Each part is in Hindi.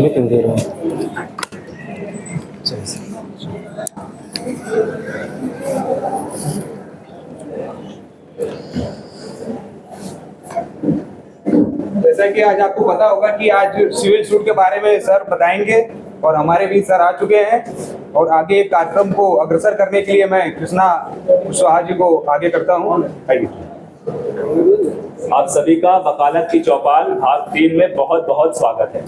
पानी क्यों दे रहे हैं? जैसा कि आज आपको पता होगा कि आज सिविल सूट के बारे में सर बताएंगे और हमारे भी सर आ चुके हैं और आगे कार्यक्रम को अग्रसर करने के लिए मैं कृष्णा कुशवाहा जी को आगे करता हूँ। आप सभी का वकालत की चौपाल भाग 3 में बहुत बहुत स्वागत है।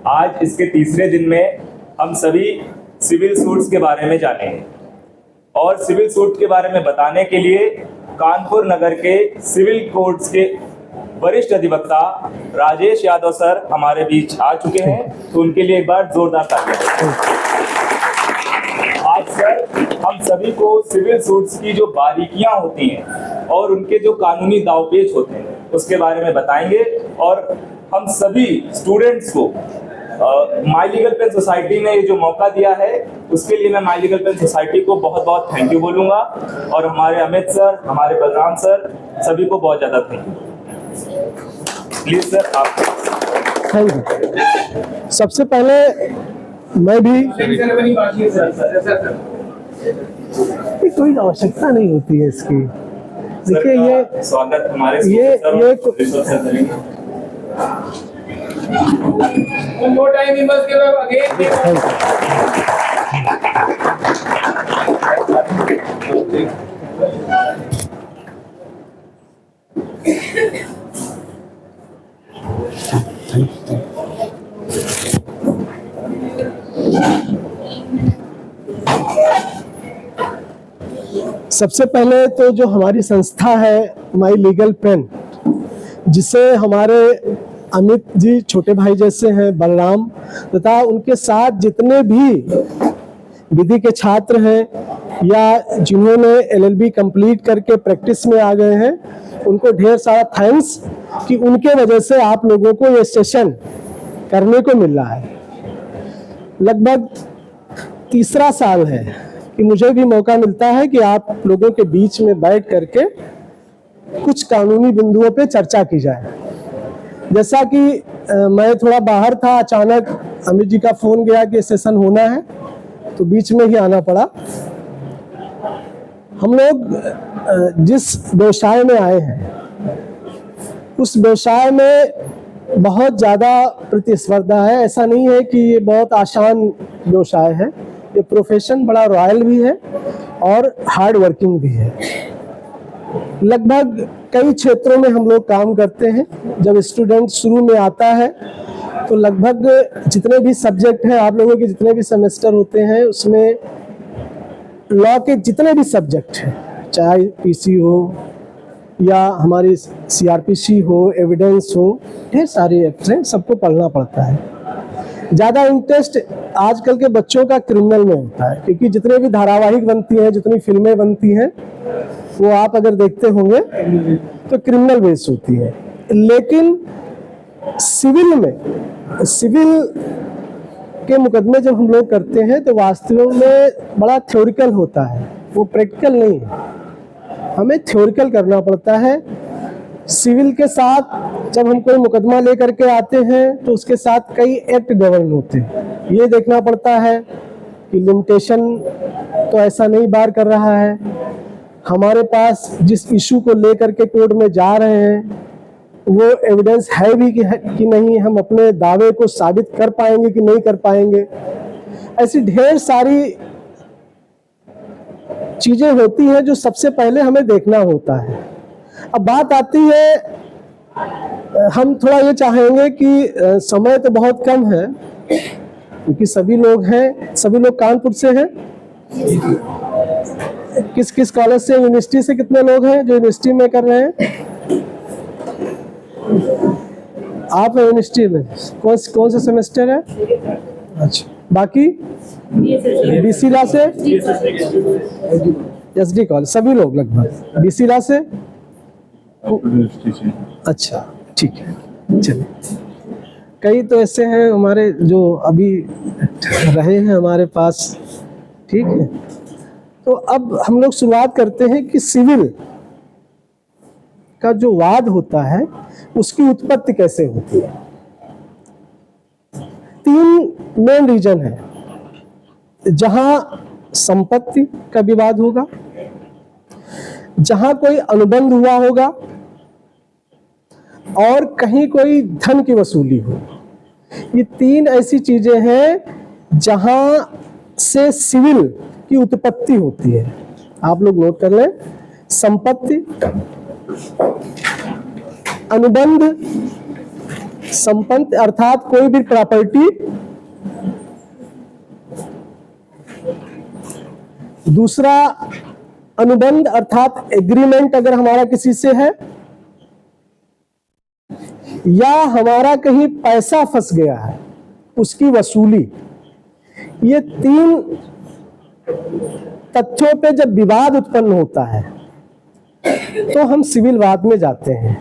आज इसके तीसरे दिन में हम सभी सिविल सूट्स के बारे में जानेंगे और सिविल सूट के बारे में बताने के लिए कानपुर नगर के सिविल कोर्ट्स के वरिष्ठ अधिवक्ता राजेश यादव सर हमारे बीच आ चुके हैं, तो उनके लिए एक बार जोरदार तालियां। आज सर हम सभी को सिविल सूट्स की जो बारीकियां होती हैं और उनके जो कानूनी दावपेच होते हैं उसके बारे में बताएंगे और हम सभी स्टूडेंट्स को माय लीगल पेन सोसाइटी ने ये जो मौका दिया है उसके लिए मैं माय लीगल पेन सोसाइटी को बहुत बहुत थैंक यू बोलूंगा और हमारे अमित सर, हमारे बलराम सर, सभी को बहुत ज्यादा थैंक यू। प्लीज सर आप। Thank you. सबसे पहले मैं भी कोई आवश्यकता नहीं होती है इसकी। देखिए ये स्वागत हमारे सबसे पहले तो जो हमारी संस्था है माय लीगल पेन, जिसे हमारे अमित जी छोटे भाई जैसे हैं, बलराम तथा उनके साथ जितने भी विधि के छात्र हैं या जिन्होंने LLB कंप्लीट करके प्रैक्टिस में आ गए हैं, उनको ढेर सारा थैंक्स कि उनके वजह से आप लोगों को ये सेशन करने को मिल रहा है। लगभग तीसरा साल है कि मुझे भी मौका मिलता है कि आप लोगों के बीच में बैठ करके कुछ कानूनी बिंदुओं पे चर्चा की जाए। जैसा कि मैं थोड़ा बाहर था, अचानक अमित जी का फोन गया कि सेशन होना है, तो बीच में ही आना पड़ा। हम लोग जिस व्यवसाय में आए हैं उस व्यवसाय में बहुत ज़्यादा प्रतिस्पर्धा है। ऐसा नहीं है कि ये बहुत आसान व्यवसाय है, ये प्रोफेशन बड़ा रॉयल भी है और हार्ड वर्किंग भी है। लगभग कई क्षेत्रों में हम लोग काम करते हैं। जब स्टूडेंट शुरू में आता है तो लगभग जितने भी सब्जेक्ट हैं, आप लोगों के जितने भी सेमेस्टर होते हैं, उसमें लॉ के जितने भी सब्जेक्ट हैं, चाहे PC हो या हमारी CRPC हो, एविडेंस हो, ढेर सारे एक्ट हैं, सबको पढ़ना पड़ता है। ज़्यादा इंटरेस्ट आजकल के बच्चों का क्रिमिनल में होता है, क्योंकि जितने भी धारावाहिक बनती हैं, जितनी फिल्में बनती हैं, वो आप अगर देखते होंगे तो क्रिमिनल बेस होती है। लेकिन सिविल में, सिविल के मुकदमे जब हम लोग करते हैं तो वास्तव में बड़ा थ्योरिकल होता है, वो प्रैक्टिकल नहीं है। हमें थ्योरिकल करना पड़ता है। सिविल के साथ जब हम कोई मुकदमा लेकर के आते हैं तो उसके साथ कई एक्ट गवर्न होते हैं। ये देखना पड़ता है कि लिमिटेशन तो ऐसा नहीं बार कर रहा है, हमारे पास जिस इशू को लेकर के कोर्ट में जा रहे हैं वो एविडेंस है भी कि नहीं, हम अपने दावे को साबित कर पाएंगे कि नहीं कर पाएंगे। ऐसी ढेर सारी चीजें होती हैं जो सबसे पहले हमें देखना होता है। अब बात आती है, हम थोड़ा ये चाहेंगे कि समय तो बहुत कम है क्योंकि सभी लोग हैं, सभी लोग कानपुर से हैं। किस किस कॉलेज से, यूनिवर्सिटी से कितने लोग हैं जो यूनिवर्सिटी में कर रहे हैं? आप यूनिवर्सिटी में कौन से सेमेस्टर है? अच्छा, बाकी BC ला से, SD कॉलेज, सभी लोग लगभग BC ला से। अच्छा, ठीक है, चलिए। कई तो ऐसे हैं हमारे जो अभी रहे हैं हमारे पास, ठीक है। तो अब हम लोग शुरुआत करते हैं कि सिविल का जो वाद होता है उसकी उत्पत्ति कैसे होती है। तीन मेन रीजन है जहां संपत्ति का विवाद होगा, जहां कोई अनुबंध हुआ होगा और कहीं कोई धन की वसूली हो। ये तीन ऐसी चीजें हैं जहां से सिविल की उत्पत्ति होती है। आप लोग नोट कर लें, संपत्ति, अनुबंध, संपत्ति अर्थात कोई भी प्रॉपर्टी, दूसरा अनुबंध अर्थात एग्रीमेंट अगर हमारा किसी से है, या हमारा कहीं पैसा फंस गया है उसकी वसूली। ये तीन तथ्यों पे जब विवाद उत्पन्न होता है तो हम सिविल वाद में जाते हैं।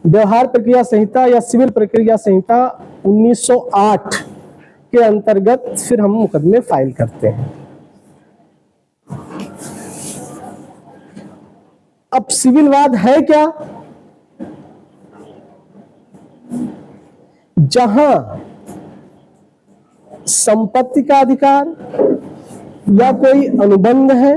व्यवहार प्रक्रिया संहिता या सिविल प्रक्रिया संहिता 1908 के अंतर्गत फिर हम मुकदमे फाइल करते हैं। अब सिविल वाद है क्या? जहां संपत्ति का अधिकार या कोई अनुबंध है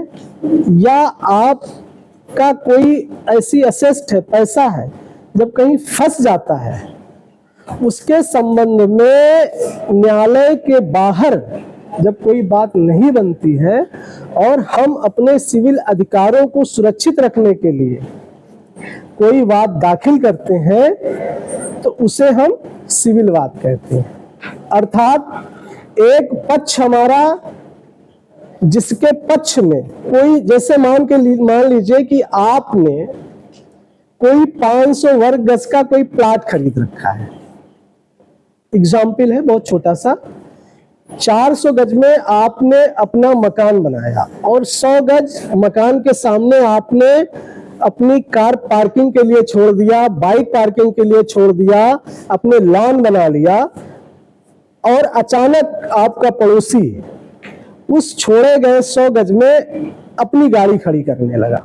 या आपका कोई ऐसी असेस्ट है, पैसा है, जब कहीं फंस जाता है उसके संबंध में न्यायालय के बाहर जब कोई बात नहीं बनती है और हम अपने सिविल अधिकारों को सुरक्षित रखने के लिए कोई वाद दाखिल करते हैं तो उसे हम सिविल वाद कहते हैं। अर्थात एक पक्ष हमारा जिसके पक्ष में कोई, जैसे मान लीजिए कि आपने कोई 500 वर्ग गज का कोई प्लाट खरीद रखा है, एग्जाम्पल है बहुत छोटा सा। 400 गज में आपने अपना मकान बनाया और 100 गज मकान के सामने आपने अपनी कार पार्किंग के लिए छोड़ दिया, बाइक पार्किंग के लिए छोड़ दिया, अपने लॉन बना लिया और अचानक आपका पड़ोसी उस छोड़े गए 100 गज में अपनी गाड़ी खड़ी करने लगा।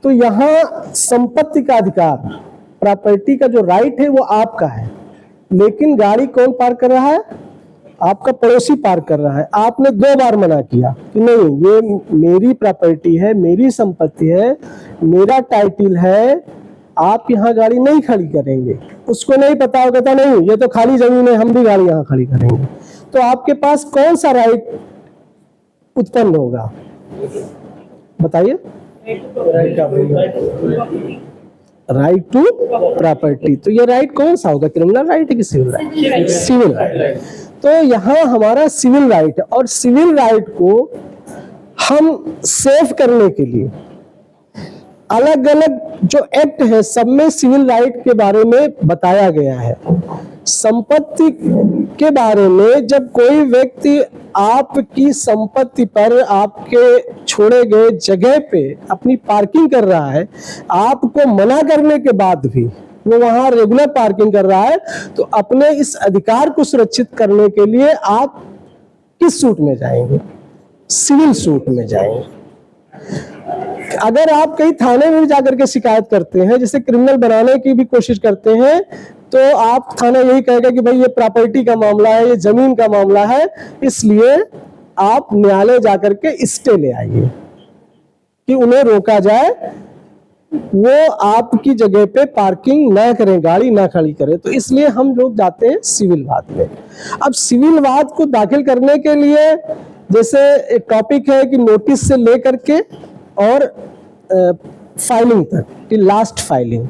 तो यहां संपत्ति का अधिकार, प्रॉपर्टी का जो राइट है वो आपका है, लेकिन गाड़ी कौन पार्क कर रहा है? आपका पड़ोसी पार्क कर रहा है। आपने 2 बार मना किया कि नहीं, ये मेरी प्रॉपर्टी है, मेरी संपत्ति है, मेरा टाइटल है, आप यहाँ गाड़ी नहीं खड़ी करेंगे। उसको नहीं पता होगा, कहता नहीं ये तो खाली जमीन है, हम भी गाड़ी यहाँ खड़ी करेंगे। तो आपके पास कौन सा राइट उत्पन्न होगा? बताइए। Right to property. तो ये राइट कौन सा होगा? क्रिमिनल राइट है कि सिविल राइट? Civil right. तो यहाँ हमारा सिविल राइट है और सिविल राइट को हम सेव करने के लिए अलग अलग जो एक्ट है सब में सिविल राइट के बारे में बताया गया है। संपत्ति के बारे में जब कोई व्यक्ति आपकी संपत्ति पर आपके छोड़े गए जगह पे अपनी पार्किंग कर रहा है, आपको मना करने के बाद भी वो वहां रेगुलर पार्किंग कर रहा है, तो अपने इस अधिकार को सुरक्षित करने के लिए आप किस सूट में जाएंगे? सिविल सूट में जाएंगे। अगर आप कहीं थाने में जाकर के शिकायत करते हैं, जैसे क्रिमिनल बनाने की भी कोशिश करते हैं, तो आप थाना यही कहेगा कि भाई ये प्रॉपर्टी का मामला है, ये जमीन का मामला है, इसलिए आप न्यायालय जाकर के स्टे ले आइए कि उन्हें रोका जाए, वो आपकी जगह पे पार्किंग ना करें, गाड़ी ना खड़ी करें। तो इसलिए हम लोग जाते हैं सिविल वाद में। अब सिविल वाद को दाखिल करने के लिए जैसे एक टॉपिक है कि नोटिस से लेकर के और फाइलिंग तक कि लास्ट फाइलिंग।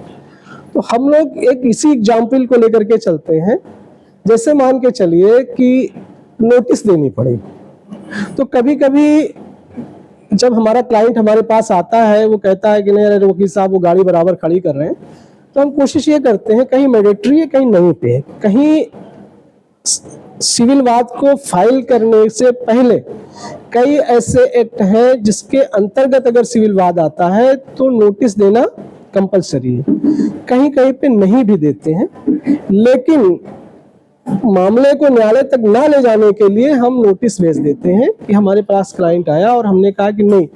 तो हम लोग एक इसी एग्जाम्पल को लेकर के चलते हैं। जैसे मान के चलिए कि नोटिस देनी पड़ेगी, तो कभी कभी जब हमारा क्लाइंट हमारे पास आता है, वो कहता है कि नहीं अरे वकील साहब वो गाड़ी बराबर खड़ी कर रहे हैं, तो हम कोशिश ये करते हैं कहीं मैंडेटरी है कहीं नहीं पे, कहीं सिविल वाद को फाइल करने से पहले कई ऐसे एक्ट हैं जिसके अंतर्गत अगर सिविल वाद आता है तो नोटिस देना कंपलसरी है। कहीं कहीं पे नहीं भी देते हैं, लेकिन मामले को न्यायालय तक ना ले जाने के लिए हम नोटिस भेज देते हैं कि हमारे पास क्लाइंट आया और हमने कहा कि नहीं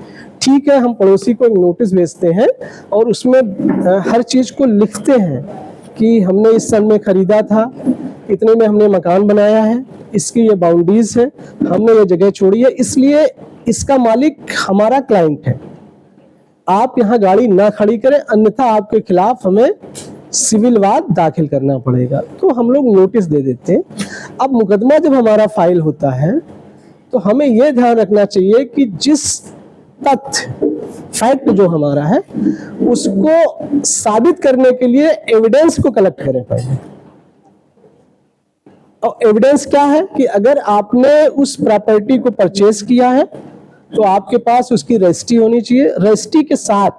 ठीक है, हम पड़ोसी को एक नोटिस भेजते हैं और उसमें हर चीज को लिखते हैं कि हमने इस सन में खरीदा था, इतने में हमने मकान बनाया है, इसकी ये बाउंड्रीज है, हमने ये जगह छोड़ी है, इसलिए इसका मालिक हमारा क्लाइंट है, आप यहाँ गाड़ी ना खड़ी करें, अन्यथा आपके खिलाफ हमें सिविल वाद दाखिल करना पड़ेगा। तो हम लोग नोटिस दे देते हैं। अब मुकदमा जब हमारा फाइल होता है तो हमें यह ध्यान रखना चाहिए कि जिस तथ्य फैक्ट जो हमारा है उसको साबित करने के लिए एविडेंस को कलेक्ट करें पहले। और एविडेंस क्या है कि अगर आपने उस प्रॉपर्टी को परचेज किया है तो आपके पास उसकी रजिस्ट्री होनी चाहिए। रजिस्ट्री के साथ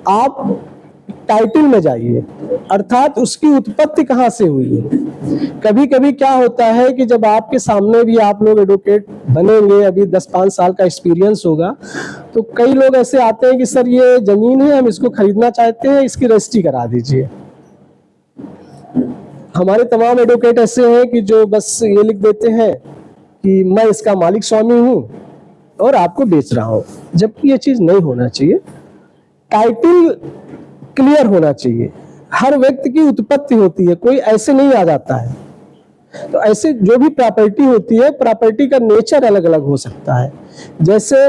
आप टाइटल में जाइए, अर्थात उसकी उत्पत्ति कहाँ से हुई है। कभी कभी क्या होता है कि जब आपके सामने भी आप लोग एडवोकेट बनेंगे, अभी 10-5 साल का एक्सपीरियंस होगा, तो कई लोग ऐसे आते हैं कि सर ये जमीन है, हम इसको खरीदना चाहते हैं, इसकी रजिस्ट्री करा दीजिए। हमारे तमाम एडवोकेट ऐसे हैं कि जो बस ये लिख देते हैं कि मैं इसका मालिक स्वामी हूँ और आपको बेच रहा हूँ, जबकि ये चीज नहीं होना चाहिए। टाइटल क्लियर होना चाहिए। हर व्यक्ति की उत्पत्ति होती है, कोई ऐसे नहीं आ जाता है। तो ऐसे जो भी प्रॉपर्टी होती है, प्रॉपर्टी का नेचर अलग अलग हो सकता है। जैसे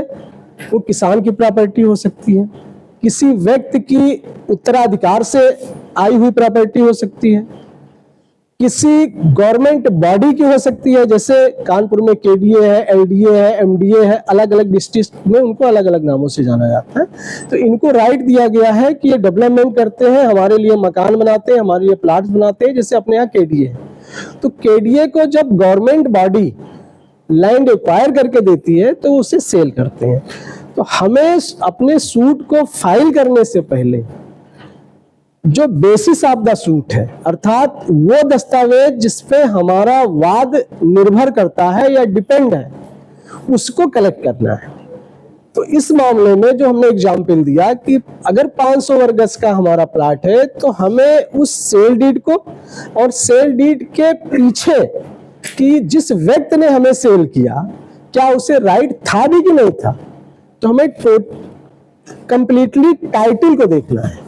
वो किसान की प्रॉपर्टी हो सकती है, किसी व्यक्ति की उत्तराधिकार से आई हुई प्रॉपर्टी हो सकती है, किसी गवर्नमेंट बॉडी की हो सकती है, जैसे कानपुर में केडीए है, एलडीए है, एमडीए है, अलग अलग डिस्ट्रिक्ट में उनको अलग अलग नामों से जाना जाता है। तो इनको राइट दिया गया है कि ये डेवलपमेंट करते हैं, हमारे लिए मकान बनाते हैं, हमारे लिए प्लाट्स बनाते हैं, जैसे अपने यहाँ केडीए है। तो केडीए को जब गवर्नमेंट बॉडी लैंड एक्वायर करके देती है तो उसे सेल करते हैं। तो हमें अपने सूट को फाइल करने से पहले जो बेसिस ऑफ द सूट है, अर्थात वो दस्तावेज जिसपे हमारा वाद निर्भर करता है या डिपेंड है, उसको कलेक्ट करना है। तो इस मामले में जो हमने एग्जाम्पल दिया कि अगर 500 वर्ग गज का हमारा प्लाट है तो हमें उस सेल डीड को और सेल डीड के पीछे कि जिस व्यक्ति ने हमें सेल किया क्या उसे राइट था भी कि नहीं था, तो हमें कंप्लीटली टाइटल को देखना है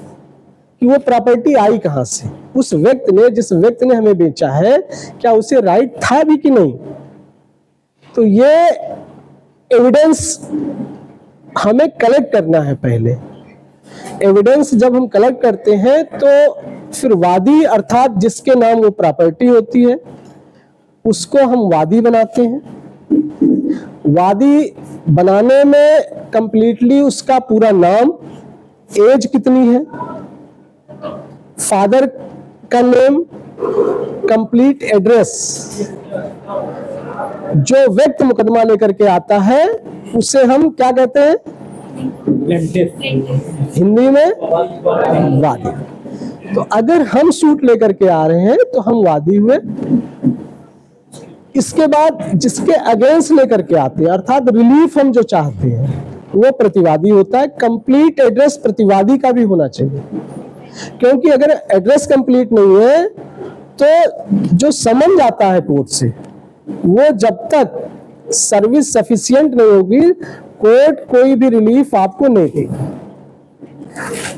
कि वो प्रॉपर्टी आई कहां से, उस व्यक्ति ने जिस व्यक्ति ने हमें बेचा है क्या उसे राइट था भी कि नहीं। तो ये एविडेंस हमें कलेक्ट करना है पहले। एविडेंस जब हम कलेक्ट करते हैं तो फिर वादी अर्थात जिसके नाम वो प्रॉपर्टी होती है उसको हम वादी बनाते हैं। वादी बनाने में कंप्लीटली उसका पूरा नाम, एज कितनी है, फादर का नेम, कंप्लीट एड्रेस, जो व्यक्ति मुकदमा लेकर के आता है उसे हम क्या कहते हैं, हिंदी में वादी। तो अगर हम सूट लेकर के आ रहे हैं तो हम वादी हुए। इसके बाद जिसके अगेंस्ट लेकर के आते हैं अर्थात रिलीफ हम जो चाहते हैं वो प्रतिवादी होता है। कंप्लीट एड्रेस प्रतिवादी का भी होना चाहिए, क्योंकि अगर एड्रेस कंप्लीट नहीं है तो जो समन जाता है कोर्ट से वो जब तक सर्विस सफिशिएंट नहीं होगी कोर्ट कोई भी रिलीफ आपको नहीं देगी।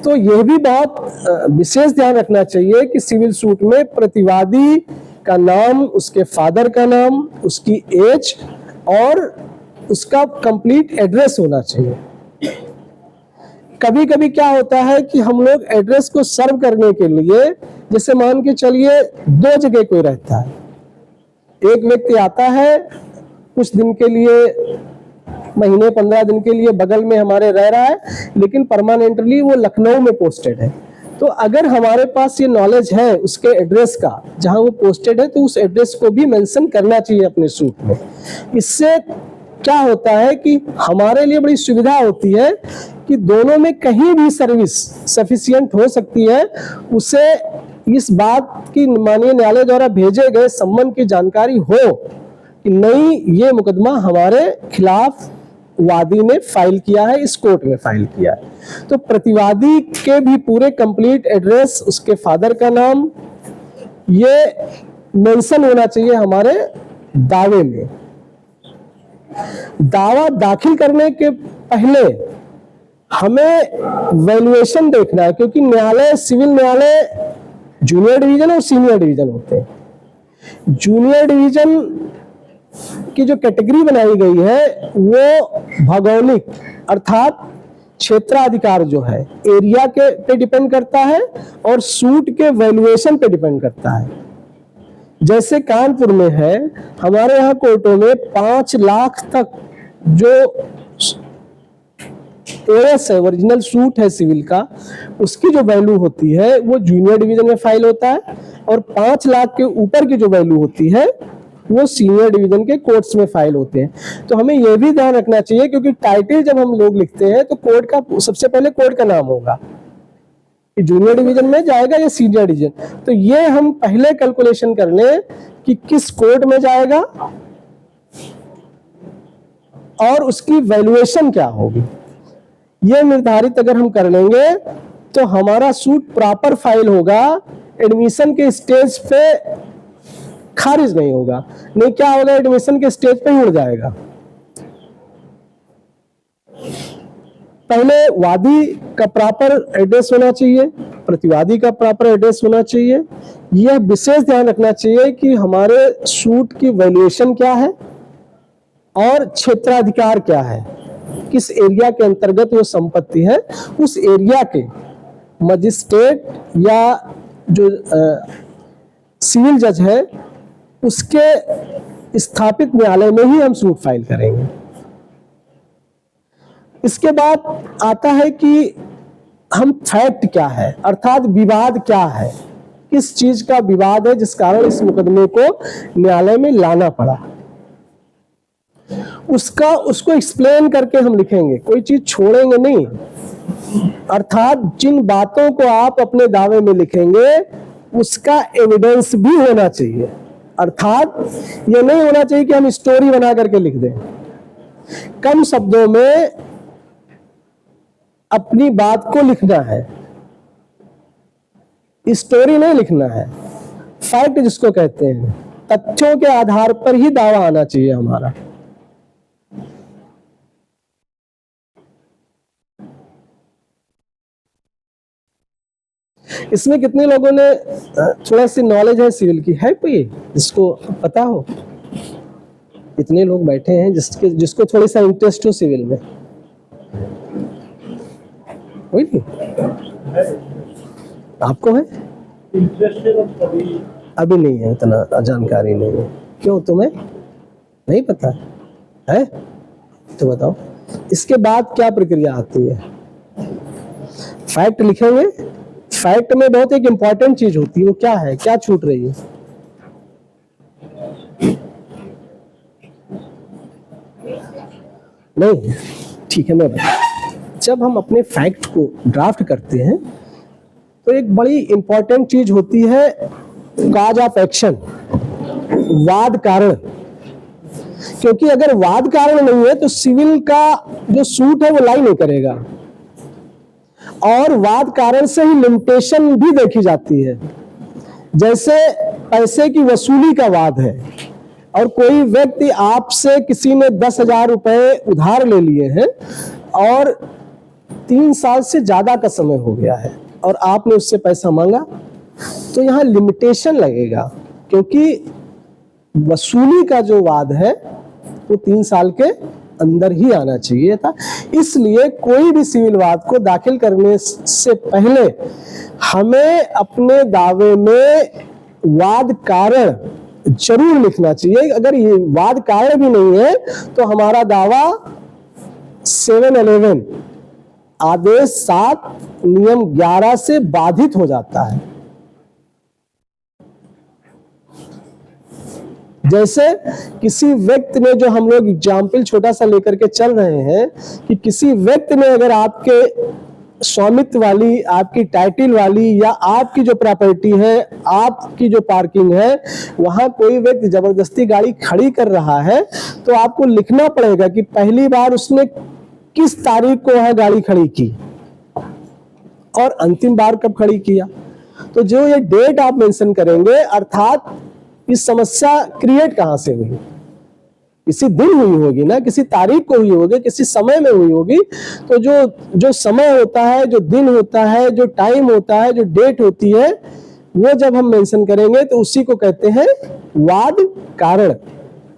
तो यह भी बहुत विशेष ध्यान रखना चाहिए कि सिविल सूट में प्रतिवादी का नाम, उसके फादर का नाम, उसकी एज और उसका कंप्लीट एड्रेस होना चाहिए। कभी कभी क्या होता है कि हम लोग एड्रेस को सर्व करने के लिए, जैसे मान के चलिए 2 जगह कोई रहता है, एक व्यक्ति आता है कुछ दिन के लिए, महीने 15 दिन के लिए बगल में हमारे रह रहा है, लेकिन परमानेंटली वो लखनऊ में पोस्टेड है। तो अगर हमारे पास ये नॉलेज है उसके एड्रेस का जहां वो पोस्टेड है तो उस एड्रेस को भी मेंशन करना चाहिए अपने सूट में। इससे क्या होता है कि हमारे लिए बड़ी सुविधा होती है कि दोनों में कहीं भी सर्विस सफिशिएंट हो सकती है, उसे इस बात की माननीय न्यायालय द्वारा भेजे गए सम्मन की जानकारी हो कि नहीं ये मुकदमा हमारे खिलाफ वादी ने फाइल किया है, इस कोर्ट में फाइल किया है। तो प्रतिवादी के भी पूरे कंप्लीट एड्रेस, उसके फादर का नाम, ये मेंशन होना चाहिए हमारे दावे में। दावा दाखिल करने के पहले हमें वैल्यूएशन देखना है, क्योंकि न्यायालय, सिविल न्यायालय जूनियर डिवीजन और सीनियर डिवीजन होते हैं। जूनियर डिवीजन की जो कैटेगरी बनाई गई है वो भौगोलिक अर्थात क्षेत्राधिकार जो है एरिया के पे डिपेंड करता है और सूट के वैल्यूएशन पे डिपेंड करता है। जैसे कानपुर में है, हमारे यहाँ कोर्टों में 5 लाख तक जो एएस है, ओरिजिनल सूट है सिविल का, उसकी जो वैल्यू होती है वो जूनियर डिवीजन में फाइल होता है और 5 लाख के ऊपर की जो वैल्यू होती है वो सीनियर डिवीजन के कोर्ट्स में फाइल होते हैं। तो हमें यह भी ध्यान रखना चाहिए क्योंकि टाइटल जब हम लोग लिखते हैं तो कोर्ट का सबसे पहले कोर्ट का नाम होगा कि जूनियर डिवीजन में जाएगा या सीनियर डिवीजन। तो ये हम पहले कैलकुलेशन कर लें कि किस कोर्ट में जाएगा और उसकी वैल्यूएशन क्या होगी। ये निर्धारित अगर हम कर लेंगे तो हमारा सूट प्रॉपर फाइल होगा, एडमिशन के स्टेज पे खारिज नहीं होगा। नहीं क्या होगा, एडमिशन के स्टेज पे ही उड़ जाएगा। पहले वादी का प्रॉपर एड्रेस होना चाहिए, प्रतिवादी का प्रॉपर एड्रेस होना चाहिए। यह विशेष ध्यान रखना चाहिए कि हमारे सूट की वैल्यूएशन क्या है और क्षेत्राधिकार क्या है, किस एरिया के अंतर्गत वो संपत्ति है, उस एरिया के मजिस्ट्रेट या जो सिविल जज है उसके स्थापित न्यायालय में ही हम सूट फाइल करेंगे। इसके बाद आता है कि हम फैक्ट क्या है अर्थात विवाद क्या है, किस चीज का विवाद है जिस कारण इस मुकदमे को न्यायालय में लाना पड़ा, उसको एक्सप्लेन करके हम लिखेंगे, कोई चीज छोड़ेंगे नहीं। अर्थात जिन बातों को आप अपने दावे में लिखेंगे उसका एविडेंस भी होना चाहिए। अर्थात ये नहीं होना चाहिए कि हम स्टोरी बना करके लिख दें। कम शब्दों में अपनी बात को लिखना है, स्टोरी नहीं लिखना है। फैक्ट जिसको कहते हैं, तथ्यों के आधार पर ही दावा आना चाहिए हमारा। इसमें कितने लोगों ने थोड़ा सी नॉलेज है सिविल की? है कोई जिसको पता हो? इतने लोग बैठे हैं जिसको थोड़ी सा इंटरेस्ट हो सिविल में? कोई नहीं? आपको है इंटरेस्ट? अभी नहीं है, इतना जानकारी नहीं है। क्यों, तुम्हें नहीं पता है? तो बताओ इसके बाद क्या प्रक्रिया आती है? फैक्ट लिखेंगे। फैक्ट में बहुत एक इंपॉर्टेंट चीज होती है, वो क्या है, क्या छूट रही है? नहीं, ठीक है मैं बता। जब हम अपने फैक्ट को ड्राफ्ट करते हैं तो एक बड़ी इंपॉर्टेंट चीज होती है कॉज ऑफ एक्शन, वाद कारण। क्योंकि अगर वाद कारण नहीं है तो सिविल का जो सूट है वो लाई नहीं करेगा और वाद कारण से ही लिमिटेशन भी देखी जाती है। जैसे पैसे की वसूली का वाद है और कोई व्यक्ति आपसे, किसी ने 10,000 रुपए उधार ले लिए हैं और 3 साल से ज्यादा का समय हो गया है और आपने उससे पैसा मांगा, तो यहाँ लिमिटेशन लगेगा क्योंकि वसूली का जो वाद है वो 3 साल के अंदर ही आना चाहिए था। इसलिए कोई भी सिविल वाद को दाखिल करने से पहले हमें अपने दावे में वाद कारण जरूर लिखना चाहिए। अगर ये वाद कारण भी नहीं है तो हमारा दावा 711 आदेश 7 नियम 11 से बाधित हो जाता है। जैसे किसी व्यक्ति ने, जो हम लोग एग्जाम्पल छोटा सा लेकर के चल रहे हैं, कि किसी व्यक्ति ने अगर आपके स्वामित्व वाली, आपकी टाइटल वाली या आपकी जो प्रॉपर्टी है, आपकी जो पार्किंग है, वहां कोई व्यक्ति जबरदस्ती गाड़ी खड़ी कर रहा है तो आपको लिखना पड़ेगा कि पहली बार उसने किस तारीख को वहां गाड़ी खड़ी की और अंतिम बार कब खड़ी किया। तो जो ये डेट आप मेंशन करेंगे, अर्थात इस समस्या क्रिएट कहां से हुई, किसी दिन हुई होगी ना, किसी तारीख को हुई होगी, किसी समय में हुई होगी। तो जो समय होता है, जो दिन होता है, जो टाइम होता है, जो डेट होती है, वो जब हम मेंशन करेंगे तो उसी को कहते हैं वाद कारण,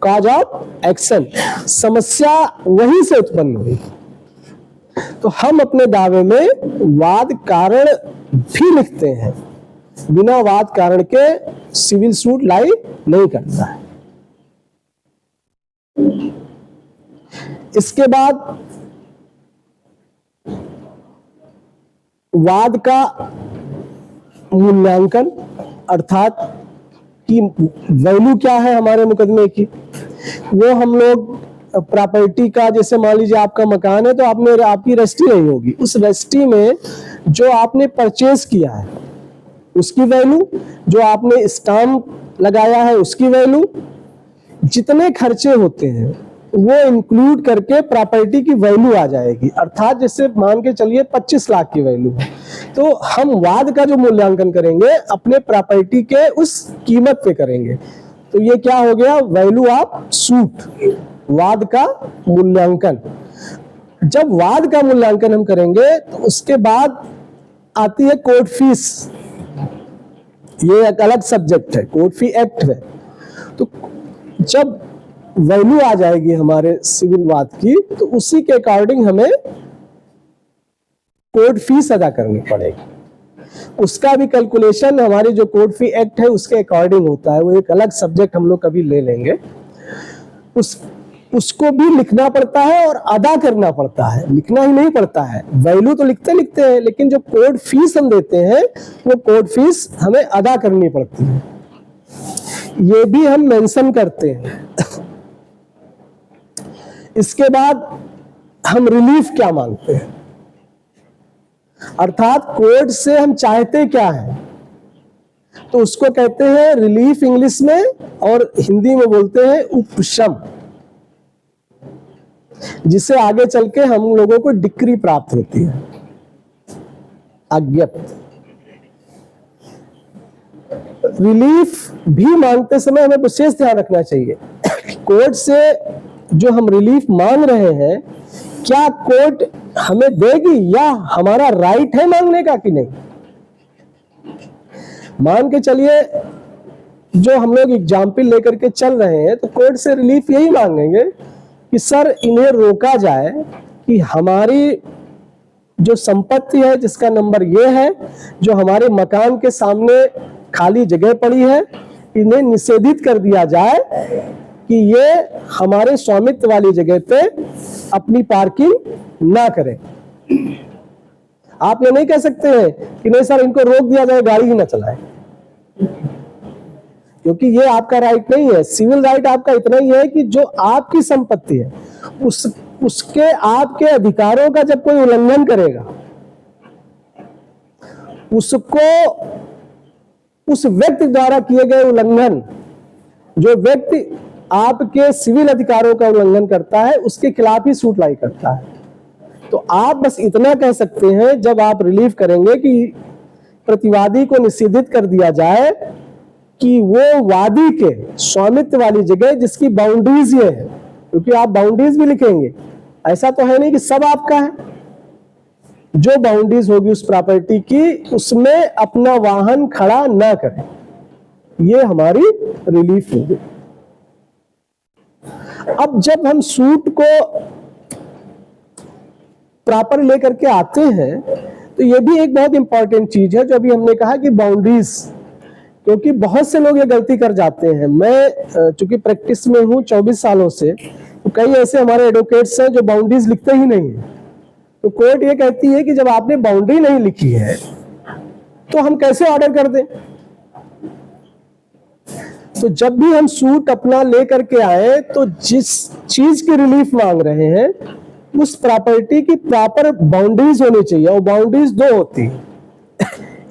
कॉज ऑफ एक्शन। समस्या वहीं से उत्पन्न हुई। तो हम अपने दावे में वाद कारण भी लिखते हैं, बिना वाद कारण के सिविल सूट लाई नहीं करता है। इसके बाद वाद का मूल्यांकन, अर्थात कि वैल्यू क्या है हमारे मुकदमे की, वो हम लोग प्रॉपर्टी का, जैसे मान लीजिए आपका मकान है तो आपकी रजिस्ट्री नहीं होगी, उस रजिस्ट्री में जो आपने परचेज किया है उसकी वैल्यू, जो आपने स्टाम्प लगाया है उसकी वैल्यू, जितने खर्चे होते हैं वो इंक्लूड करके प्रॉपर्टी की वैल्यू आ जाएगी। अर्थात जैसे मान के चलिए 25 लाख की वैल्यू है, तो हम वाद का जो मूल्यांकन करेंगे अपने प्रॉपर्टी के उस कीमत पे करेंगे। तो ये क्या हो गया, वैल्यू ऑफ सूट, वाद का मूल्यांकन। जब वाद का मूल्यांकन हम करेंगे तो उसके बाद आती है कोर्ट फीस। ये एक अलग सब्जेक्ट है, कोर्ट फी एक्ट है। तो जब वैल्यू आ जाएगी हमारे सिविल वाद की, तो उसी के अकॉर्डिंग हमें कोर्ट फीस अदा करनी पड़ेगी। उसका भी कैलकुलेशन हमारी जो कोर्ट फी एक्ट है उसके अकॉर्डिंग होता है, वो एक अलग सब्जेक्ट हम लोग कभी ले लेंगे। उसको भी लिखना पड़ता है और अदा करना पड़ता है, लिखना ही नहीं पड़ता है। वैल्यू तो लिखते हैं, लेकिन जो कोर्ट फीस हम देते हैं वो कोर्ट फीस हमें अदा करनी पड़ती है, ये भी हम मेंशन करते हैं। इसके बाद हम रिलीफ क्या मांगते हैं, अर्थात कोर्ट से हम चाहते क्या है, तो उसको कहते हैं रिलीफ इंग्लिश में, और हिंदी में बोलते हैं उपशम, जिससे आगे चल के हम लोगों को डिक्री प्राप्त होती है, आज्ञप्ति। रिलीफ भी मांगते समय हमें विशेष ध्यान रखना चाहिए, कोर्ट से जो हम रिलीफ मांग रहे हैं क्या कोर्ट हमें देगी या हमारा राइट है मांगने का कि नहीं। मान के चलिए जो हम लोग एग्जाम्पल लेकर के चल रहे हैं, तो कोर्ट से रिलीफ यही मांगेंगे कि सर इन्हें रोका जाए कि हमारी जो संपत्ति है जिसका नंबर ये है, जो हमारे मकान के सामने खाली जगह पड़ी है, इन्हें निषेधित कर दिया जाए कि ये हमारे स्वामित्व वाली जगह पे अपनी पार्किंग ना करें। आप ये नहीं कह सकते हैं कि नहीं सर इनको रोक दिया जाए, गाड़ी ही ना चलाए, क्योंकि ये आपका राइट नहीं है। सिविल राइट आपका इतना ही है कि जो आपकी संपत्ति है उसके आपके अधिकारों का जब कोई उल्लंघन करेगा, उसको उस व्यक्ति द्वारा किए गए उल्लंघन, जो व्यक्ति आपके सिविल अधिकारों का उल्लंघन करता है उसके खिलाफ ही सूट लाई करता है। तो आप बस इतना कह सकते हैं जब आप रिलीफ करेंगे कि प्रतिवादी को निषेधित कर दिया जाए कि वो वादी के स्वामित्व वाली जगह जिसकी बाउंड्रीज ये है, क्योंकि आप बाउंड्रीज भी लिखेंगे, ऐसा तो है नहीं कि सब आपका है। जो बाउंड्रीज होगी उस प्रॉपर्टी की, उसमें अपना वाहन खड़ा ना करें, ये हमारी रिलीफ होगी। अब जब हम सूट को प्रॉपर लेकर के आते हैं तो ये भी एक बहुत इंपॉर्टेंट चीज है जो अभी हमने कहा कि बाउंड्रीज, क्योंकि बहुत से लोग ये गलती कर जाते हैं। मैं चूंकि प्रैक्टिस में हूं 24 सालों से, तो कई ऐसे हमारे एडवोकेट्स हैं जो बाउंड्रीज लिखते ही नहीं है। तो कोर्ट ये कहती है कि जब आपने बाउंड्री नहीं लिखी है तो हम कैसे ऑर्डर कर दें। तो जब भी हम सूट अपना ले करके आए तो जिस चीज की रिलीफ मांग रहे हैं उस प्रॉपर्टी की प्रॉपर बाउंड्रीज होनी चाहिए, और बाउंड्रीज दो होती है।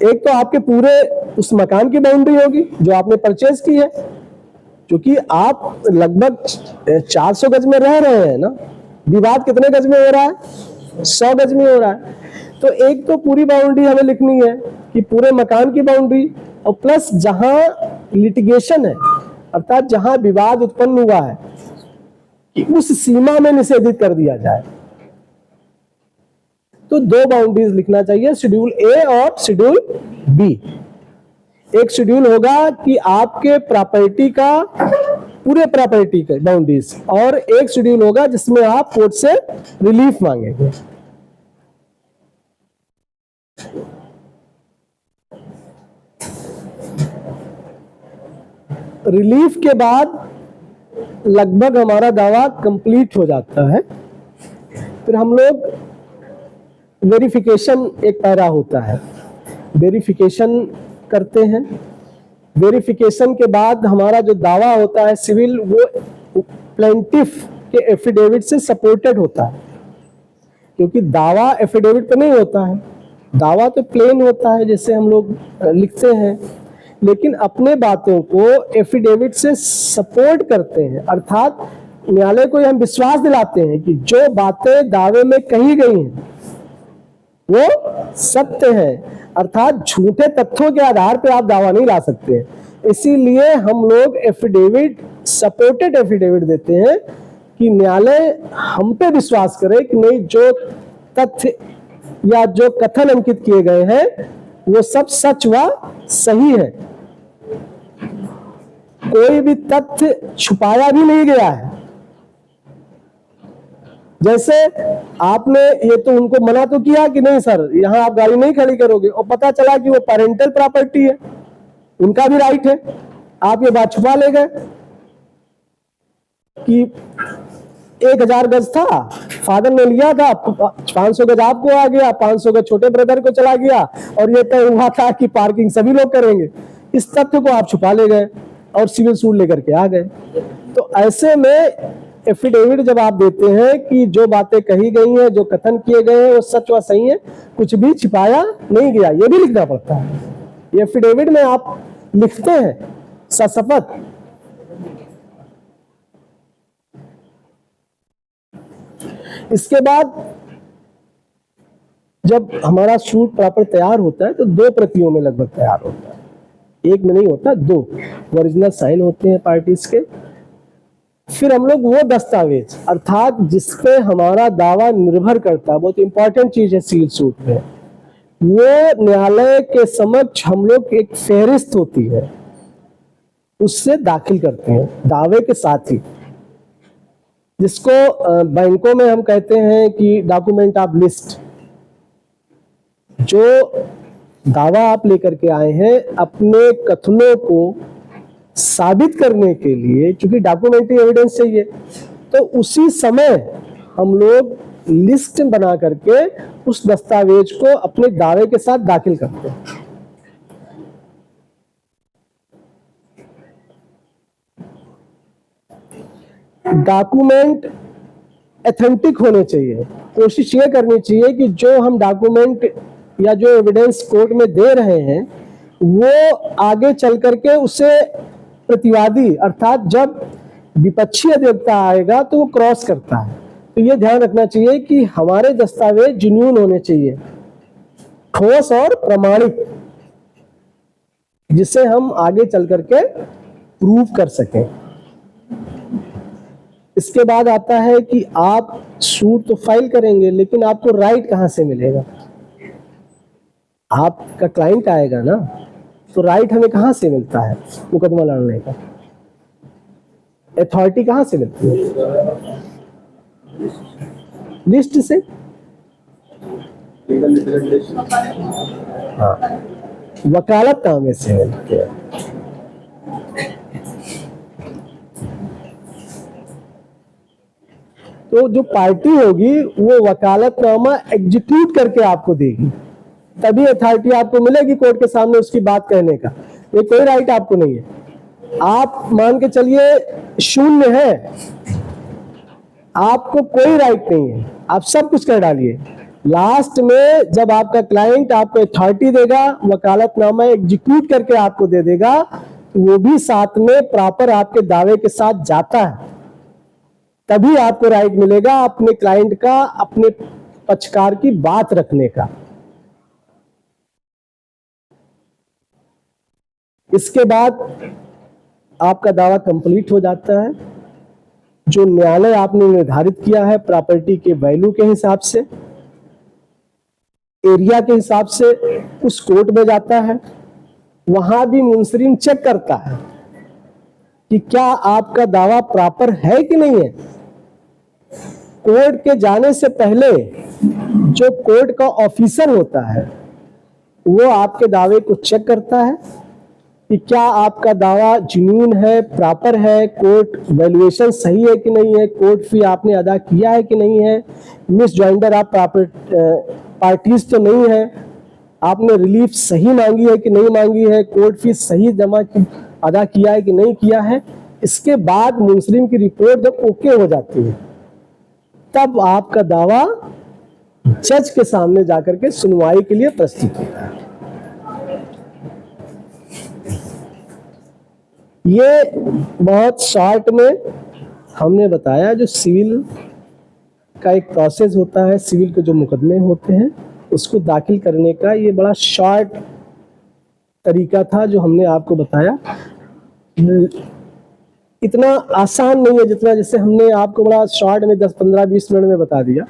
एक तो आपके पूरे उस मकान की बाउंड्री होगी जो आपने परचेज की है, क्योंकि आप लगभग 400 गज में रह रहे हैं ना, विवाद कितने गज में हो रहा है, 100 गज में हो रहा है। तो एक तो पूरी बाउंड्री हमें लिखनी है कि पूरे मकान की बाउंड्री, और प्लस जहां लिटिगेशन है अर्थात जहां विवाद उत्पन्न हुआ है कि उस सीमा में निषेधित कर दिया जाए। तो दो बाउंड्रीज लिखना चाहिए, शेड्यूल ए और शेड्यूल बी। एक शेड्यूल होगा कि आपके प्रॉपर्टी का, पूरे प्रॉपर्टी के बाउंड्रीज, और एक शेड्यूल होगा जिसमें आप कोर्ट से रिलीफ मांगेंगे। रिलीफ के बाद लगभग हमारा दावा कंप्लीट हो जाता है। फिर हम लोग वेरिफिकेशन, एक पैरा होता है, वेरिफिकेशन करते हैं। वेरिफिकेशन के बाद हमारा जो दावा होता है सिविल, वो प्लेंटिफ के एफिडेविट से सपोर्टेड होता है, क्योंकि दावा एफिडेविट पे नहीं होता है, दावा तो प्लेन होता है जैसे हम लोग लिखते हैं, लेकिन अपने बातों को एफिडेविट से सपोर्ट करते हैं। अर्थात न्यायालय को हम विश्वास दिलाते हैं कि जो बातें दावे में कही गई हैं वो सत्य है, अर्थात झूठे तथ्यों के आधार पर आप दावा नहीं ला सकते। इसीलिए हम लोग एफिडेविट, सपोर्टेड एफिडेविट देते हैं कि न्यायालय हम पे विश्वास करे कि नहीं, जो तथ्य या जो कथन अंकित किए गए हैं वो सब सच व सही है, कोई भी तथ्य छुपाया भी नहीं गया है। जैसे आपने ये तो उनको मना तो किया कि नहीं सर यहां आप गाड़ी नहीं खड़ी करोगे, और पता चला कि वो पेरेंटल प्रॉपर्टी है, उनका भी राइट है, आप ये बात छुपा ले गए कि 1000 गज था, फादर ने लिया था, 500 गज आपको आ गया, 500 गज छोटे ब्रदर को चला गया, और ये तय हुआ था कि पार्किंग सभी लोग करेंगे। इस तथ्य को आप छुपा ले गए और सिविल सूट लेकर के आ गए। तो ऐसे में एफिडेविट जब आप देते हैं कि जो बातें कही गई हैं, जो कथन किए गए हैं वो सच व सही है, कुछ भी छिपाया नहीं गया, ये भी लिखना पड़ता है। ये एफिडेविट में आप लिखते हैं सशपथ। इसके बाद जब हमारा सूट प्रॉपर तैयार होता है तो 2 प्रतियों में लगभग तैयार होता है, एक में नहीं होता, 2 ओरिजिनल साइन होते हैं पार्टीज के। फिर हम लोग वो दस्तावेज, अर्थात जिसपे हमारा दावा निर्भर करता है, बहुत इंपॉर्टेंट चीज है सिविल सूट में, वो न्यायालय के समक्ष हम लोग एक फहरिस्त होती है उससे दाखिल करते हैं दावे के साथ ही, जिसको बैंकों में हम कहते हैं कि डॉक्यूमेंट ऑफ लिस्ट। जो दावा आप लेकर के आए हैं अपने कथनों को साबित करने के लिए, क्योंकि डॉक्यूमेंट्री एविडेंस चाहिए, तो उसी समय हम लोग लिस्ट बना करके उस दस्तावेज को अपने दावे के साथ दाखिल करते हैं। डॉक्यूमेंट एथेंटिक होने चाहिए, कोशिश ये करनी चाहिए कि जो हम डॉक्यूमेंट या जो एविडेंस कोर्ट में दे रहे हैं वो आगे चल करके उसे प्रतिवादी, अर्थात जब विपक्षी अधिवक्ता आएगा तो वो क्रॉस करता है। तो ये ध्यान रखना चाहिए कि हमारे दस्तावेज जेन्युइन होने चाहिए, ठोस और प्रमाणिक, जिसे हम आगे चल करके प्रूव कर सकें। इसके बाद आता है कि आप सूट तो फाइल करेंगे, लेकिन आपको राइट कहां से मिलेगा? आपका क्लाइंट आएगा ना, तो राइट हमें कहां से मिलता है मुकदमा लड़ने का? अथॉरिटी कहां से मिलती है? लिस्ट से। हाँ, वकालत नामे से मिलती है। तो जो पार्टी होगी वो वकालतनामा एग्जीक्यूट करके आपको देगी, तभी अथॉरिटी आपको मिलेगी कोर्ट के सामने उसकी बात कहने का। ये कोई राइट आपको नहीं है। आप मान के चलिए शून्य है, आपको कोई राइट नहीं है, आप सब कुछ कर डालिए। लास्ट में जब आपका क्लाइंट आपको अथॉरिटी देगा, वकालतनामा एग्जीक्यूट करके आपको दे देगा, तो वो भी साथ में प्रॉपर आपके दावे के साथ जाता है, तभी आपको राइट मिलेगा अपने क्लाइंट का, अपने पक्षकार की बात रखने का। इसके बाद आपका दावा कंप्लीट हो जाता है। जो न्यायालय आपने निर्धारित किया है प्रॉपर्टी के वैल्यू के हिसाब से, एरिया के हिसाब से, उस कोर्ट में जाता है। वहां भी मुंसरिम चेक करता है कि क्या आपका दावा प्रॉपर है कि नहीं है। कोर्ट के जाने से पहले जो कोर्ट का ऑफिसर होता है वो आपके दावे को चेक करता है कि क्या आपका दावा जुनून है, प्रॉपर है, कोर्ट वैल्यूएशन सही है कि नहीं है, कोर्ट फी आपने अदा किया है कि नहीं है, मिस जॉइंडर आप प्रॉपर पार्टीज तो नहीं है, आपने रिलीफ सही मांगी है कि नहीं मांगी है, कोर्ट फी सही अदा किया है कि नहीं किया है। इसके बाद मुंसलिम की रिपोर्ट जब ओके हो जाती है तब आपका दावा जज के सामने जाकर के सुनवाई के लिए प्रस्तुत होता है। ये बहुत शॉर्ट में हमने बताया जो सिविल का एक प्रोसेस होता है, सिविल के जो मुकदमे होते हैं उसको दाखिल करने का ये बड़ा शॉर्ट तरीका था जो हमने आपको बताया। इतना आसान नहीं है जितना जैसे हमने आपको बड़ा शॉर्ट में 10-15-20 मिनट में बता दिया।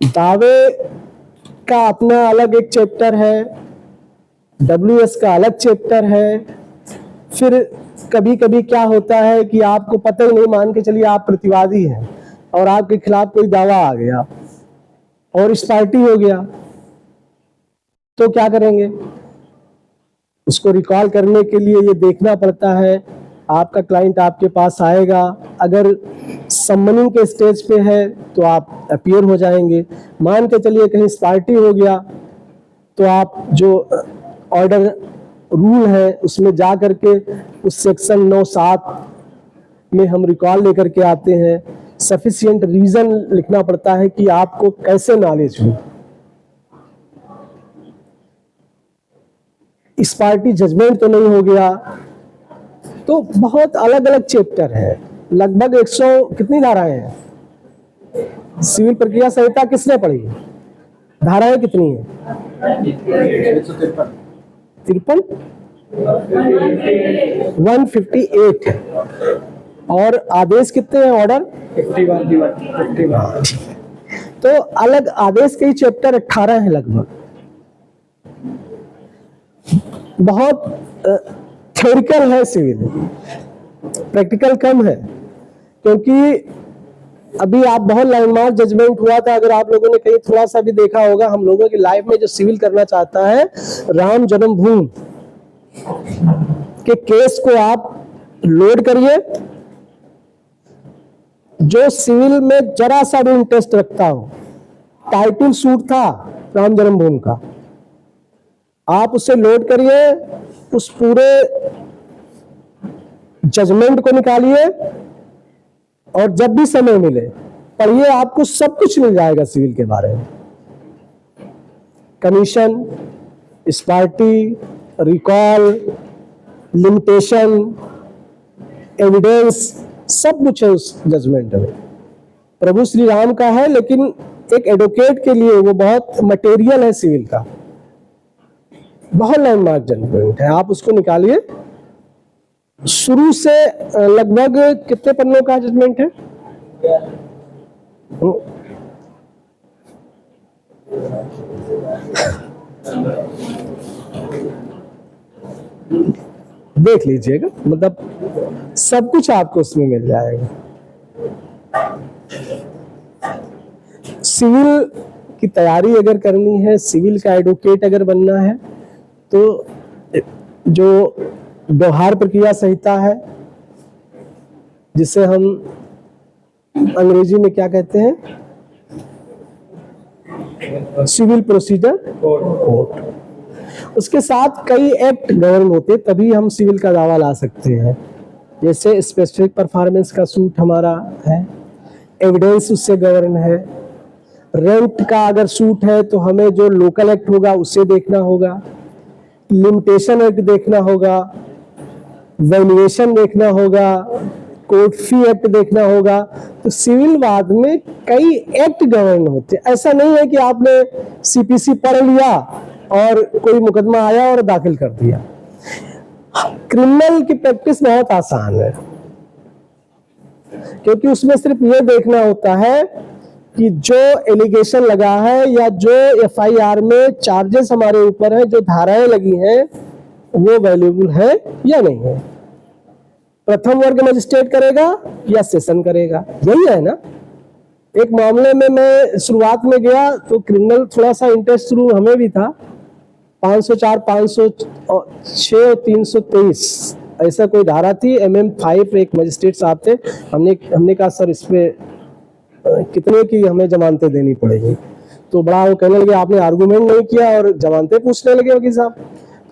दावे का अपना अलग एक चैप्टर है, WS का अलग चैप्टर है। फिर कभी कभी क्या होता है कि आपको पता ही नहीं, मान के चलिए आप प्रतिवादी हैं और आपके खिलाफ कोई दावा आ गया और इस पार्टी हो गया, तो क्या करेंगे? उसको रिकॉल करने के लिए ये देखना पड़ता है आपका क्लाइंट आपके पास आएगा, अगर सम्मनिंग के स्टेज पे है तो आप अपीयर हो जाएंगे। मान के चलिए कहीं पार्टी हो गया तो आप जो ऑर्डर रूल है उसमें जा करके उस सेक्शन 9(7) में हम रिकॉल लेकर के आते हैं। सफिशिएंट रीजन लिखना पड़ता है कि आपको कैसे नॉलेज हुई। इस पार्टी जजमेंट तो नहीं हो गया। तो बहुत अलग अलग चैप्टर है, लगभग 100 कितनी धाराएं हैं? सिविल प्रक्रिया संहिता किसने पढ़ी? धाराएं कितनी है? 53 158 है। और आदेश कितने हैं? ऑर्डर 51। तो अलग आदेश के ही चैप्टर 18 है लगभग। बहुत थ्योरिकल है सिविल, प्रैक्टिकल कम है, क्योंकि अभी आप बहुत लैंडमार्क जजमेंट हुआ था, अगर आप लोगों ने कहीं थोड़ा सा भी देखा होगा, हम लोगों की लाइफ में जो सिविल करना चाहता है, राम जन्मभूमि के केस को आप लोड करिए, जो सिविल में जरा सा भी इंटरेस्ट रखता हो, टाइटल सूट था राम जन्मभूमि का, आप उसे लोड करिए, उस पूरे जजमेंट को निकालिए और जब भी समय मिले पढ़िए, आपको सब कुछ मिल जाएगा सिविल के बारे में। कमीशन, स्पार्टी, रिकॉल, लिमिटेशन, एविडेंस, सब कुछ है उस जजमेंट में। प्रभु श्री राम का है, लेकिन एक एडवोकेट के लिए वो बहुत मटेरियल है सिविल का, बहुत लैंडमार्क जजमेंट है। आप उसको निकालिए, शुरू से लगभग कितने पन्नों का जजमेंट है? देख लीजिएगा, मतलब सब कुछ आपको उसमें मिल जाएगा। सिविल की तैयारी अगर करनी है, सिविल का एडवोकेट अगर बनना है, तो जो व्यवहार प्रक्रिया संहिता है, जिसे हम अंग्रेजी में क्या कहते हैं, सिविल प्रोसीजर कोड, उसके साथ कई एक्ट गवर्न होते, तभी हम सिविल का दावा ला सकते हैं। जैसे स्पेसिफिक परफॉर्मेंस का सूट हमारा है, एविडेंस उससे गवर्न है, रेंट का अगर सूट है तो हमें जो लोकल एक्ट होगा उसे देखना होगा, लिमिटेशन एक्ट देखना होगा, वैल्यूएशन देखना होगा, कोर्ट फी एक्ट देखना होगा। तो सिविल वाद में कई एक्ट गवर्न होते हैं। ऐसा नहीं है कि आपने CPC पढ़ लिया और कोई मुकदमा आया और दाखिल कर दिया। क्रिमिनल की प्रैक्टिस बहुत आसान है, क्योंकि उसमें सिर्फ ये देखना होता है कि जो एलिगेशन लगा है या जो FIR में चार्जेस हमारे ऊपर है, जो धाराएं लगी हैं, वो वैल्यूएबल है या नहीं है। प्रथम वर्ग मजिस्ट्रेट करेगा या सेशन करेगा, यही है ना। एक मामले में मैं शुरुआत में गया तो क्रिमिनल थोड़ा सा इंटरेस्ट शुरू हमें भी था, 504, 506 और 323 ऐसा कोई धारा थी। MM5 एक मजिस्ट्रेट साहब थे, हमने कहा सर इस पे कितने की हमें जमानतें देनी पड़ेगी। तो बड़ा वो कहने लगे आपने आर्गूमेंट नहीं किया और जमानतें पूछने लगे वकील साहब।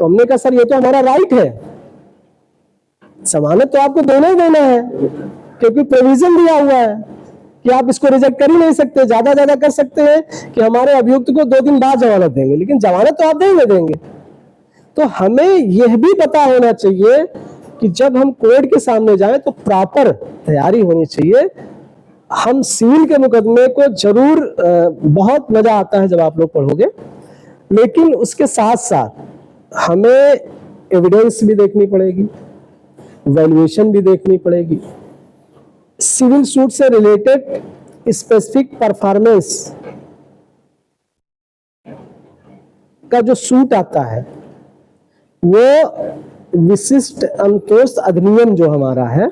तो हमने कहा सर ये तो हमारा राइट है, जमानत तो आपको देना ही देना है, क्योंकि प्रोविजन दिया हुआ है कि आप इसको रिजेक्ट कर ही नहीं सकते। ज्यादा कर सकते हैं कि हमारे अभियुक्त को 2 दिन बाद जमानत देंगे, लेकिन जमानत तो आप देंगे। तो हमें यह भी पता होना चाहिए कि जब हम कोर्ट के सामने जाएं तो प्रॉपर तैयारी होनी चाहिए। हम सिविल के मुकदमे को जरूर बहुत मजा आता है जब आप लोग पढ़ोगे, लेकिन उसके साथ साथ हमें एविडेंस भी देखनी पड़ेगी, वैल्यूएशन भी देखनी पड़ेगी। सिविल सूट से रिलेटेड स्पेसिफिक परफॉर्मेंस का जो सूट आता है वो विशिष्ट अंतोष अधिनियम जो हमारा है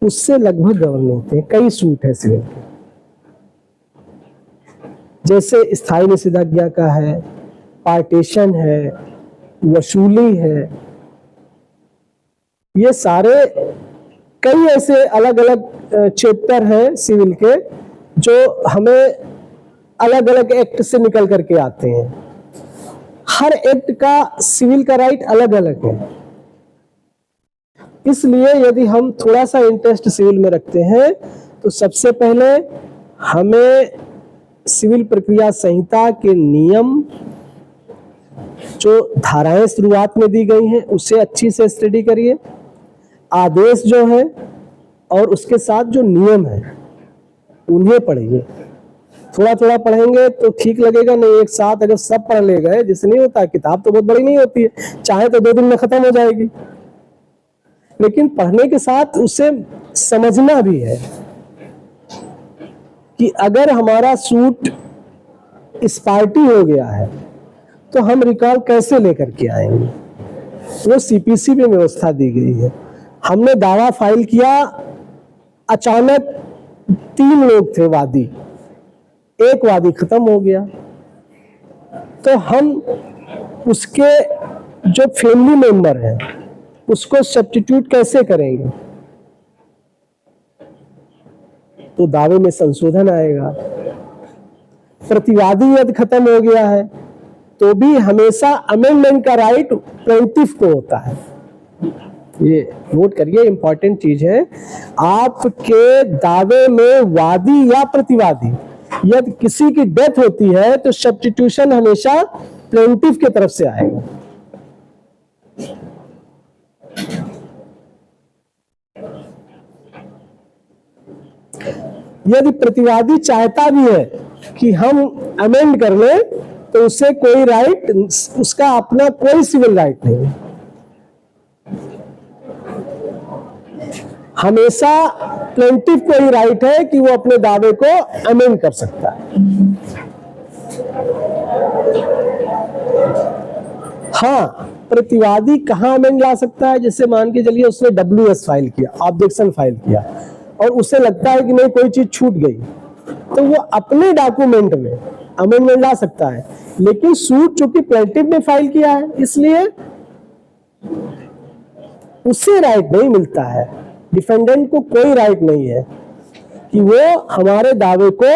उससे लगभग गवर्न होते हैं। कई सूट है सिविल के, जैसे स्थायी निषेधाज्ञा का है, पार्टीशन है, वसूली है। ये सारे कई ऐसे अलग अलग चैप्टर हैं सिविल के जो हमें अलग अलग एक्ट से निकल करके आते हैं। हर एक्ट का सिविल का राइट अलग अलग है, इसलिए यदि हम थोड़ा सा इंटरेस्ट सिविल में रखते हैं तो सबसे पहले हमें सिविल प्रक्रिया संहिता के नियम जो धाराएं शुरुआत में दी गई हैं उसे अच्छी से स्टडी करिए, आदेश जो है और उसके साथ जो नियम है उन्हें पढ़िए। थोड़ा पढ़ेंगे तो ठीक लगेगा, नहीं एक साथ अगर सब पढ़ ले गए, जिससे नहीं होता, किताब तो बहुत बड़ी नहीं होती है, चाहे तो 2 दिन में खत्म हो जाएगी, लेकिन पढ़ने के साथ उसे समझना भी है कि अगर हमारा सूट एक्सपायरी हो गया है तो हम रिकॉल कैसे लेकर के आएंगे। वो CPC में व्यवस्था दी गई है। हमने दावा फाइल किया, अचानक 3 लोग थे वादी, एक वादी खत्म हो गया, तो हम उसके जो फैमिली मेंबर हैं उसको सब्स्टिट्यूट कैसे करेंगे, तो दावे में संशोधन आएगा। प्रतिवादी यदि खत्म हो गया है तो भी हमेशा अमेंडमेंट का राइट प्लेंटिफ को होता है। ये नोट करिए, इंपॉर्टेंट चीज है। आपके दावे में वादी या प्रतिवादी यदि किसी की डेथ होती है तो सब्स्टिट्यूशन हमेशा प्लेंटिफ की तरफ से आएगा। यदि प्रतिवादी चाहता भी है कि हम अमेंड कर लें तो उसे कोई राइट, उसका अपना कोई सिविल राइट नहीं है। हमेशा प्लेंटिफ को ही राइट है कि वो अपने दावे को अमेंड कर सकता है। हाँ, प्रतिवादी कहां अमेंड ला सकता है, जैसे मान के चलिए उसने WS फाइल किया, ऑब्जेक्शन फाइल किया, और उसे लगता है कि नहीं कोई चीज छूट गई, तो वो अपने डॉक्यूमेंट में अमेंडमेंट ला सकता है। लेकिन सूट चूंकि प्लेंटिफ ने फाइल किया है इसलिए उसे राइट नहीं मिलता है। डिफेंडेंट को कोई राइट नहीं है कि वो हमारे दावे को,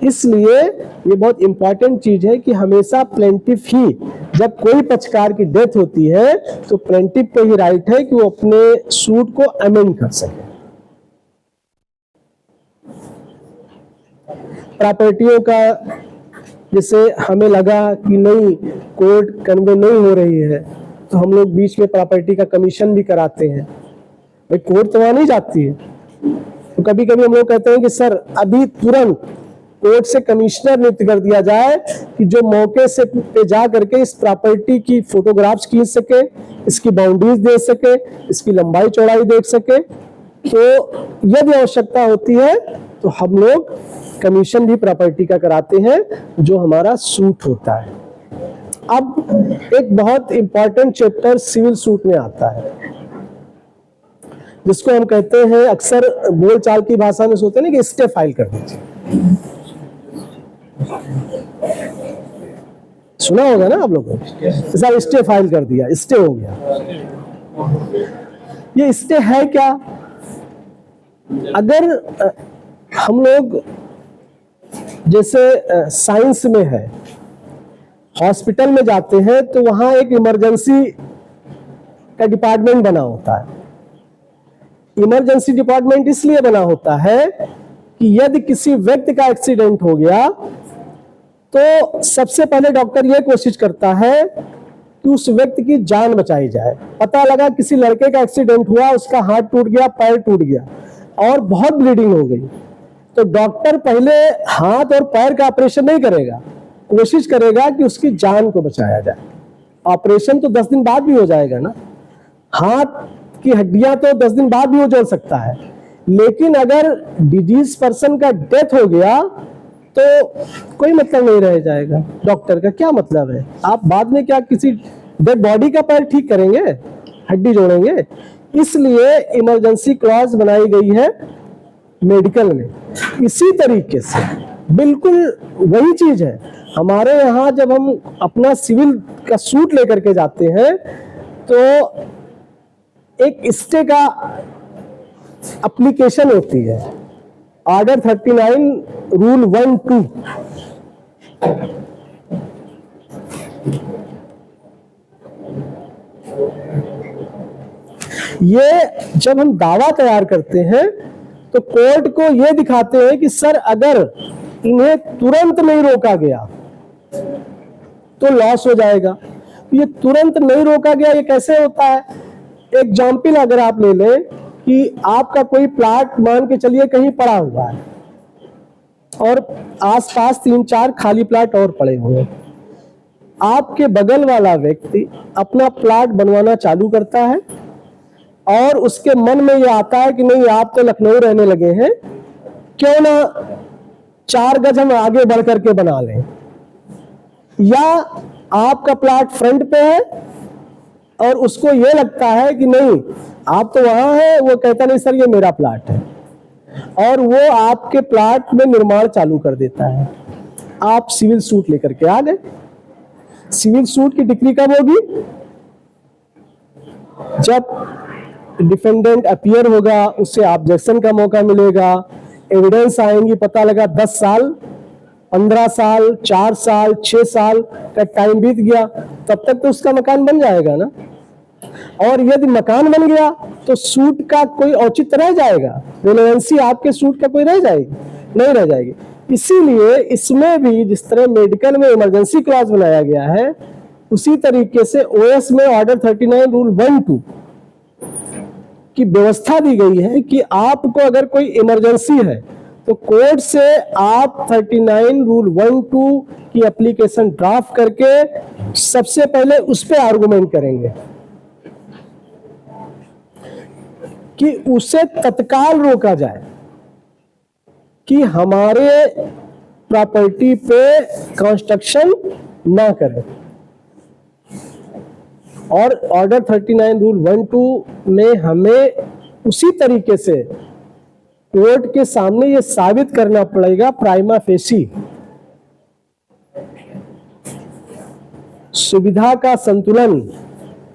इसलिए ये बहुत इंपॉर्टेंट चीज है कि हमेशा प्लेंटिफ ही, जब कोई पक्षकार की डेथ होती है तो प्लेंटिफ को ही राइट है कि वो अपने सूट को अमेंड कर सके। प्रॉपर्टियों का, जैसे हमें लगा कि नहीं कोर्ट कन्वे नहीं हो रही है तो हम लोग बीच में प्रॉपर्टी का कमीशन भी कराते हैं। भाई कोर्ट तो वहां नहीं जाती है, तो कभी कभी हम लोग कहते हैं कि सर अभी तुरंत कोर्ट से कमिश्नर नियुक्त कर दिया जाए कि जो मौके से पे जा करके इस प्रॉपर्टी की फोटोग्राफ्स खींच सके, इसकी बाउंड्रीज दे सके, इसकी लंबाई चौड़ाई देख सके। तो यदि आवश्यकता होती है तो हम लोग कमीशन भी प्रॉपर्टी का कराते हैं जो हमारा सूट होता है। अब एक बहुत इंपॉर्टेंट चैप्टर सिविल सूट में आता है, जिसको हम कहते हैं, अक्सर बोलचाल की भाषा में सोचते हैं ना कि स्टे फाइल कर दीजिए। सुना होगा ना आप लोगों ने, साहब स्टे फाइल कर दिया, स्टे हो गया। ये स्टे है क्या? अगर हम लोग जैसे साइंस में है, हॉस्पिटल में जाते हैं तो वहां एक इमरजेंसी का डिपार्टमेंट बना होता है। इमरजेंसी डिपार्टमेंट इसलिए बना होता है कि यदि किसी व्यक्ति का एक्सीडेंट हो गया तो सबसे पहले डॉक्टर यह कोशिश करता है कि उस व्यक्ति की जान बचाई जाए। पता लगा किसी लड़के का एक्सीडेंट हुआ, उसका हाथ टूट गया, पैर टूट गया और बहुत ब्लीडिंग हो गई, तो डॉक्टर पहले हाथ और पैर का ऑपरेशन नहीं करेगा, कोशिश करेगा कि उसकी जान को बचाया जाए। ऑपरेशन तो 10 दिन बाद भी हो जाएगा ना, हाथ की हड्डियां तो 10 दिन बाद भी हो जा सकता है, लेकिन अगर डिजीज पर्सन का डेथ हो गया तो कोई मतलब नहीं रह जाएगा। डॉक्टर का क्या मतलब है? आप बाद में क्या किसी डेड बॉडी का पैर ठीक करेंगे, हड्डी जोड़ेंगे? इसलिए इमरजेंसी क्लॉज बनाई गई है मेडिकल में। इसी तरीके से बिल्कुल वही चीज है हमारे यहाँ, जब हम अपना सिविल का सूट लेकर के जाते हैं तो एक स्टे का एप्लीकेशन होती है, ऑर्डर 39 रूल 1-2। ये जब हम दावा तैयार करते हैं तो कोर्ट को यह दिखाते हैं कि सर अगर इन्हें तुरंत नहीं रोका गया तो लॉस हो जाएगा। ये तुरंत नहीं रोका गया, ये कैसे होता है? एग्जाम्पल अगर आप ले लें कि आपका कोई प्लाट मान के चलिए कहीं पड़ा हुआ है और आसपास 3-4 खाली प्लाट और पड़े हुए हैं, आपके बगल वाला व्यक्ति अपना प्लाट बनवाना चालू करता है और उसके मन में यह आता है कि नहीं, आप तो लखनऊ रहने लगे हैं, क्यों ना 4 गज हम आगे बढ़ करके बना लें। या आपका प्लाट फ्रंट पे है और उसको ये लगता है कि नहीं, आप तो वहां है, वो कहता नहीं सर ये मेरा प्लाट है, और वो आपके प्लाट में निर्माण चालू कर देता है। आप सिविल सूट लेकर के आ गए। सिविल सूट की डिक्री कब होगी? जब डिफेंडेंट अपीयर होगा, उससे ऑब्जेक्शन का मौका मिलेगा, एविडेंस आएंगी, पता लगा 10 साल, 15 साल, 4 साल, 6 साल का टाइम बीत गया, तब तक तो उसका मकान बन जाएगा ना। और यदि मकान बन गया तो सूट का कोई औचित्य रह जाएगा? रेलेवेंसी आपके सूट का कोई रह जाएगी? नहीं रह जाएगी। इसीलिए इसमें भी जिस तरह मेडिकल में इमरजेंसी क्लॉज बनाया गया है, उसी तरीके से ओएस में ऑर्डर 39 रूल 1-2 की व्यवस्था दी गई है कि आपको अगर कोई इमरजेंसी है तो कोर्ट से आप 39 रूल 1-2 की एप्लीकेशन ड्राफ्ट करके सबसे पहले उस पे आर्गुमेंट करेंगे कि उसे तत्काल रोका जाए कि हमारे प्रॉपर्टी पे कंस्ट्रक्शन ना करें। और ऑर्डर 39 रूल 1-2 में हमें उसी तरीके से कोर्ट के सामने ये साबित करना पड़ेगा प्राइमा फेसी, सुविधा का संतुलन,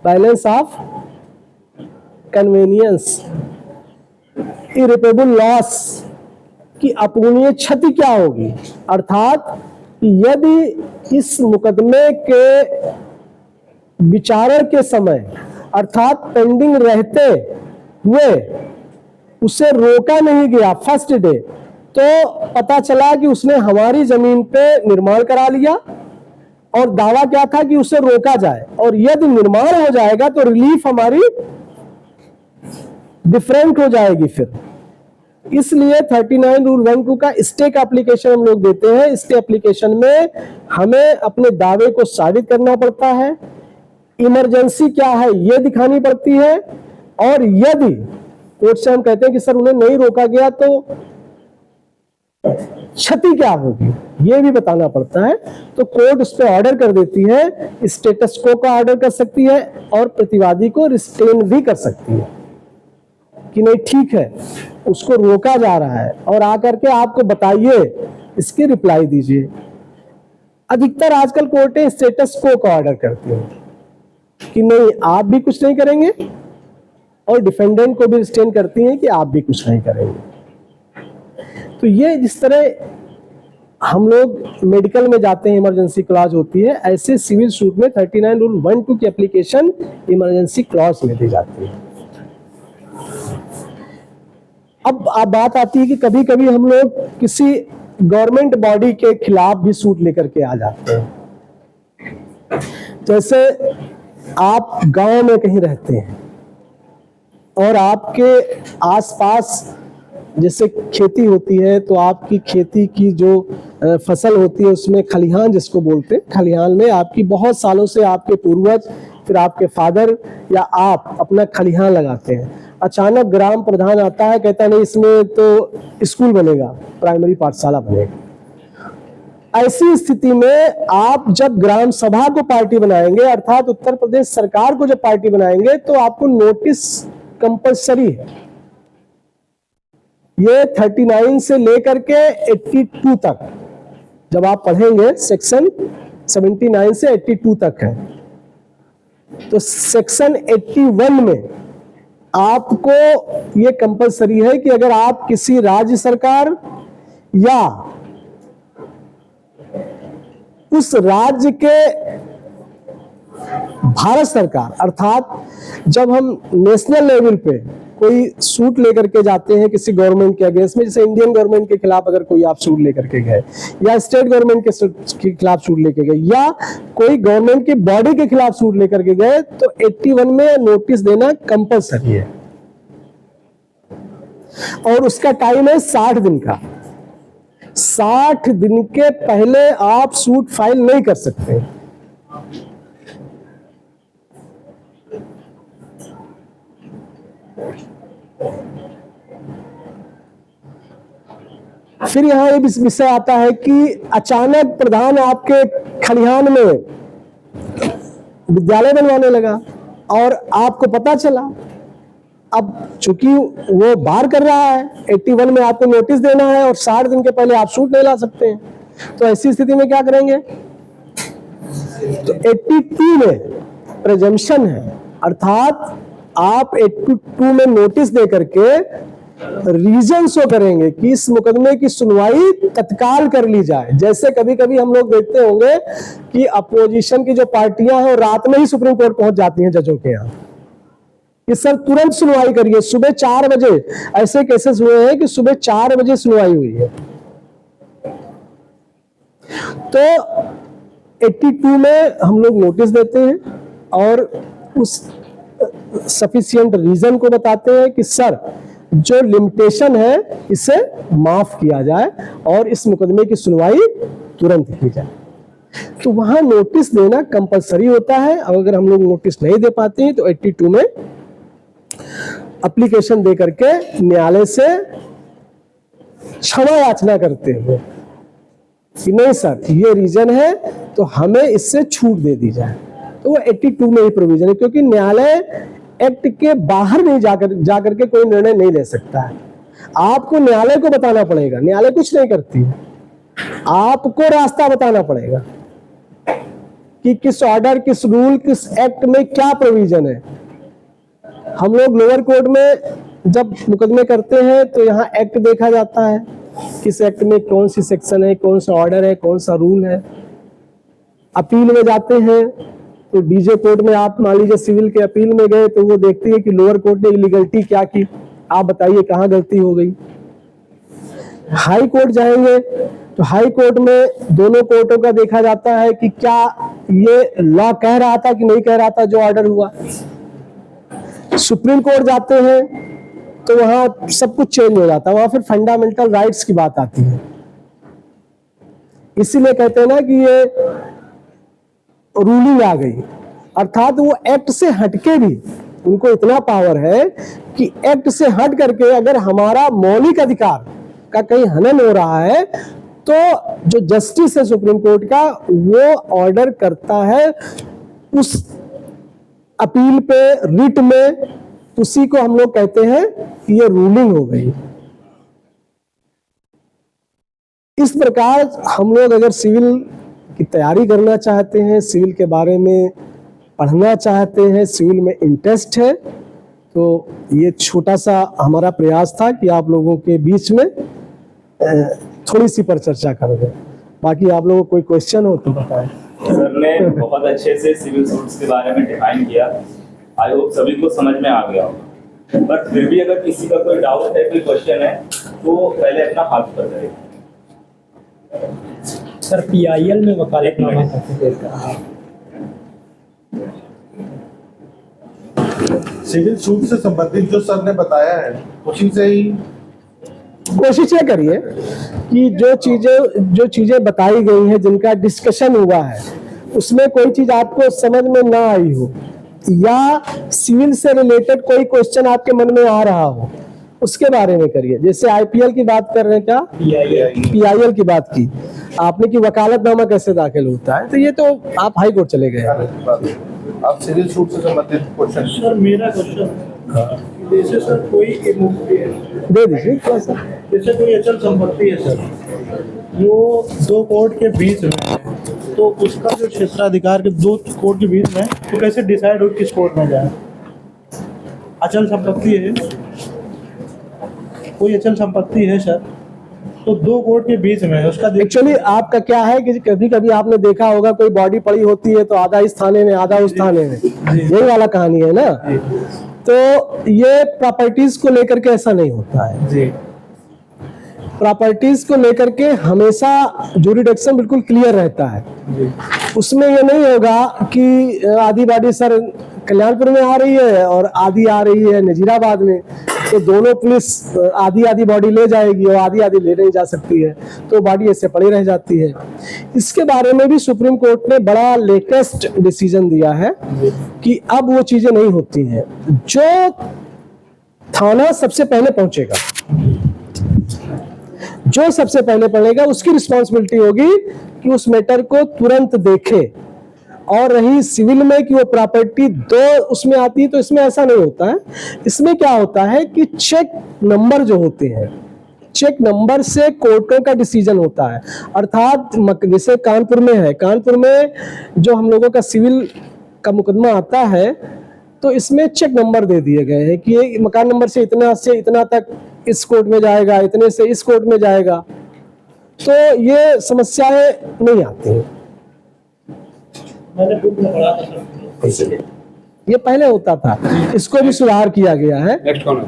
बैलेंस ऑफ कन्वीनियंस, इरिपेबल लॉस की अपूरणीय क्षति क्या होगी। अर्थात यदि इस मुकदमे के विचारण के समय अर्थात पेंडिंग रहते हुए उसे रोका नहीं गया फर्स्ट डे, तो पता चला कि उसने हमारी जमीन पे निर्माण करा लिया और दावा क्या था कि उसे रोका जाए, और यदि निर्माण हो जाएगा तो रिलीफ हमारी डिफरेंट हो जाएगी फिर। इसलिए 39 रूल 1-2 का स्टे का एप्लीकेशन हम लोग देते हैं। स्टे एप्लीकेशन में हमें अपने दावे को साबित करना पड़ता है, इमरजेंसी क्या है यह दिखानी पड़ती है, और यदि कोर्ट से हम कहते हैं कि सर उन्हें नहीं रोका गया तो क्षति क्या होगी ये भी बताना पड़ता है। तो कोर्ट उस पर ऑर्डर कर देती है, स्टेटस को का ऑर्डर कर सकती है और प्रतिवादी को रिस्ट्रेन भी कर सकती है कि नहीं ठीक है, उसको रोका जा रहा है और आकर के आपको बताइए, इसकी रिप्लाई दीजिए। अधिकतर आजकल कोर्टें स्टेटस को का ऑर्डर करती हैं कि नहीं आप भी कुछ नहीं करेंगे और डिफेंडेंट को भी रिस्ट्रेन करती हैं कि आप भी कुछ नहीं करेंगे। तो ये जिस तरह हम लोग मेडिकल में जाते हैं, इमरजेंसी क्लॉज होती है, ऐसे सिविल सूट में 39 रूल 1-2 की एप्लीकेशन इमरजेंसी क्लॉज में दी जाती है। अब बात आती है कि कभी कभी हम लोग किसी गवर्नमेंट बॉडी के खिलाफ भी सूट लेकर के आ जाते हैं। जैसे आप गांव में कहीं रहते हैं और आपके आसपास जैसे खेती होती है, तो आपकी खेती की जो फसल होती है उसमें खलिहान जिसको बोलते हैं, खलिहान में आपकी बहुत सालों से आपके पूर्वज फिर आपके फादर या आप अपना खलिहान लगाते हैं। अचानक ग्राम प्रधान आता है, कहता नहीं इसमें तो स्कूल बनेगा, प्राइमरी पाठशाला बनेगा। ऐसी स्थिति में आप जब ग्राम सभा को पार्टी बनाएंगे, अर्थात उत्तर प्रदेश सरकार को जब पार्टी बनाएंगे, तो आपको नोटिस कंपलसरी है। ये 39 से लेकर के 82 तक जब आप पढ़ेंगे, सेक्शन 79 से 82 तक है। तो सेक्शन 81 में आपको ये कंपलसरी है कि अगर आप किसी राज्य सरकार या उस राज्य के भारत सरकार, अर्थात जब हम नेशनल लेवल पे कोई सूट लेकर के जाते हैं किसी गवर्नमेंट के अगेंस्ट में, जैसे इंडियन गवर्नमेंट के खिलाफ अगर कोई आप सूट लेकर के गए या स्टेट गवर्नमेंट के खिलाफ सूट लेकर गए या कोई गवर्नमेंट की बॉडी के खिलाफ सूट लेकर के गए, तो 81 में नोटिस देना कंपलसरी है और उसका टाइम है 60 दिन का। 60 दिन के पहले आप सूट फाइल नहीं कर सकते। फिर यहां ये विषय आता है कि अचानक प्रधान आपके खलिहान में विद्यालय बनवाने लगा और आपको पता चला। अब चूंकि वो बाहर कर रहा है, 81 में आपको नोटिस देना है और 60 दिन के पहले आप सूट नहीं ला सकते हैं, तो ऐसी स्थिति में क्या करेंगे? तो 82 में प्रेजम्पशन है, अर्थात आप 82 में नोटिस दे करके रीजन शो करेंगे कि इस मुकदमे की सुनवाई तत्काल कर ली जाए। जैसे कभी कभी हम लोग देखते होंगे कि अपोजिशन की जो पार्टियां हैं रात में ही सुप्रीम कोर्ट पहुंच जाती हैं जजों के यहाँ कि सर तुरंत सुनवाई करिए। सुबह 4 बजे ऐसे केसेस हुए हैं कि सुबह 4 बजे सुनवाई हुई है। तो 82 में हम लोग नोटिस देते हैं और उस सफिशिएंट रीजन को बताते हैं कि सर जो लिमिटेशन है इसे माफ किया जाए और इस मुकदमे की सुनवाई तुरंत की जाए। तो वहां नोटिस देना कंपलसरी होता है। अगर हम लोग नोटिस नहीं दे पाते हैं तो 82 में एप्लीकेशन दे करके न्यायालय से क्षमा याचना करते हैं कि नहीं सर ये रीजन है तो हमें इससे छूट दे दी जाए। तो वो 82 में ही प्रोविजन है, क्योंकि न्यायालय एक्ट के बाहर नहीं जाकर के कोई निर्णय नहीं ले सकता है। आपको न्यायालय को बताना पड़ेगा, न्यायालय कुछ नहीं करती है, आपको रास्ता बताना पड़ेगा कि किस ऑर्डर, किस रूल, किस एक्ट में क्या प्रोविजन है। हम लोग लोअर कोर्ट में जब मुकदमे करते हैं तो यहाँ एक्ट देखा जाता है, किस एक्ट में कौन सी सेक्शन है, कौन सा ऑर्डर है, कौन सा रूल है। अपील में जाते हैं तो डीजे कोर्ट में आप मान लीजिए सिविल के अपील में गए तो वो देखती है कि लोअर कोर्ट ने इलीगलिटी क्या की, आप बताइए कहाँ गलती हो गई। हाई कोर्ट जाएंगे तो हाई कोर्ट में दोनों कोर्टों का देखा जाता है कि क्या ये लॉ कह रहा था कि नहीं कह रहा था जो ऑर्डर हुआ। सुप्रीम कोर्ट जाते हैं तो वहां सब कुछ चेंज हो जाता है, वहां फिर फंडामेंटल राइट्स की बात आती है। इसीलिए कहते हैं ना कि ये रूलिंग आ गई, अर्थात वो एक्ट से हटके भी उनको इतना पावर है कि एक्ट से हट करके अगर हमारा मौलिक अधिकार का कहीं हनन हो रहा है तो जो जस्टिस है सुप्रीम कोर्ट का वो ऑर्डर करता है उस अपील पे, रिट में, उसी को हम लोग कहते हैं कि ये रूलिंग हो गई। इस प्रकार हम लोग अगर सिविल की तैयारी करना चाहते हैं, सिविल के बारे में पढ़ना चाहते हैं, सिविल में इंटरेस्ट है, तो ये छोटा सा हमारा प्रयास था कि आप लोगों के बीच में थोड़ी सी पर चर्चा कर दें। बाकी आप लोगों को कोई क्वेश्चन हो तो बताएं। सर ने बहुत अच्छे से सिविल सूट्स के बारे में डिफाइन किया, आई होप सभी को समझ में आ गया होगा। बट फिर भी अगर किसी का कोई डाउट है, कोई क्वेश्चन है, तो पहले अपना हाथ कर दे। सर PIL में वकालतनामा कैसे करना है? सिविल सूट से संबंधित जो सर ने बताया है उसी से ही कोशिश ये करिए कि जो चीजें बताई गई हैं, जिनका डिस्कशन हुआ है, उसमें कोई चीज आपको समझ में ना आई हो या सिविल से रिलेटेड कोई क्वेश्चन आपके मन में आ रहा हो, उसके बारे में करिए। जैसे IPL की बात कर रहे हैं, क्या PIL की बात की आपने कि वकालतनामा कैसे दाखिल होता है, तो ये तो आप हाई कोर्ट चले गए। आप सिविल सूट से संबंधित क्वेश्चन। सर मेरा क्वेश्चन जैसे सर कोई दे दीजिए थोड़ा सा। जैसे कोई अचल संपत्ति है सर, वो दो कोर्ट के बीच में है, तो उसका जो क्षेत्राधिकार के दो कोर्ट के बीच में है, तो कैसे डिसाइड हो किस कोर्ट में जाए? अचल संपत्ति है, कोई अचल संपत्ति है सर, तो दो कोर्ट के बीच में है, उसका एक्चुअली आपका क्या है कि कभी कभी आपने देखा होगा कोई बॉडी पड़ी होती है तो आधा इस थाने में आधा उस थाने में, यही वाला कहानी है ना। तो ये प्रॉपर्टीज को लेकर के ऐसा नहीं होता है जी। प्रॉपर्टीज को लेकर के हमेशा ज्यूरिडिक्शन बिल्कुल क्लियर रहता है। उसमें ये नहीं होगा कि आधी बॉडी सर कल्याणपुर में आ रही है और आधी आ रही है नजीराबाद में, तो दोनों पुलिस आधी आधी बॉडी ले जाएगी और आधी आधी ले नहीं जा सकती है, तो बॉडी ऐसे पड़ी रह जाती है। इसके बारे में भी सुप्रीम कोर्ट ने बड़ा लेटेस्ट डिसीजन दिया है कि अब वो चीजें नहीं होती हैं। जो थाना सबसे पहले पहुंचेगा, जो सबसे पहले पढ़ेगा, उसकी रिस्पॉन्सिबिलिटी होगी कि उस मैटर को तुरंत देखे। और रही सिविल में कि वो प्रॉपर्टी दो उसमें आती है, तो इसमें ऐसा नहीं होता है। इसमें क्या होता है कि चेक नंबर जो होते हैं, चेक नंबर से कोर्टों का डिसीजन होता है। अर्थात जैसे कानपुर में है, कानपुर में जो हम लोगों का सिविल का मुकदमा आता है, तो इसमें चेक नंबर दे दिए गए हैं कि ये मकान नंबर से इतना तक इस कोर्ट में जाएगा, इतने से इस कोर्ट में जाएगा, तो ये समस्याएं नहीं आती हैं। मैंने बुक में पढ़ा था सर। ये पहले होता था, इसको भी सुधार किया गया है। नेक्स्ट कौन है?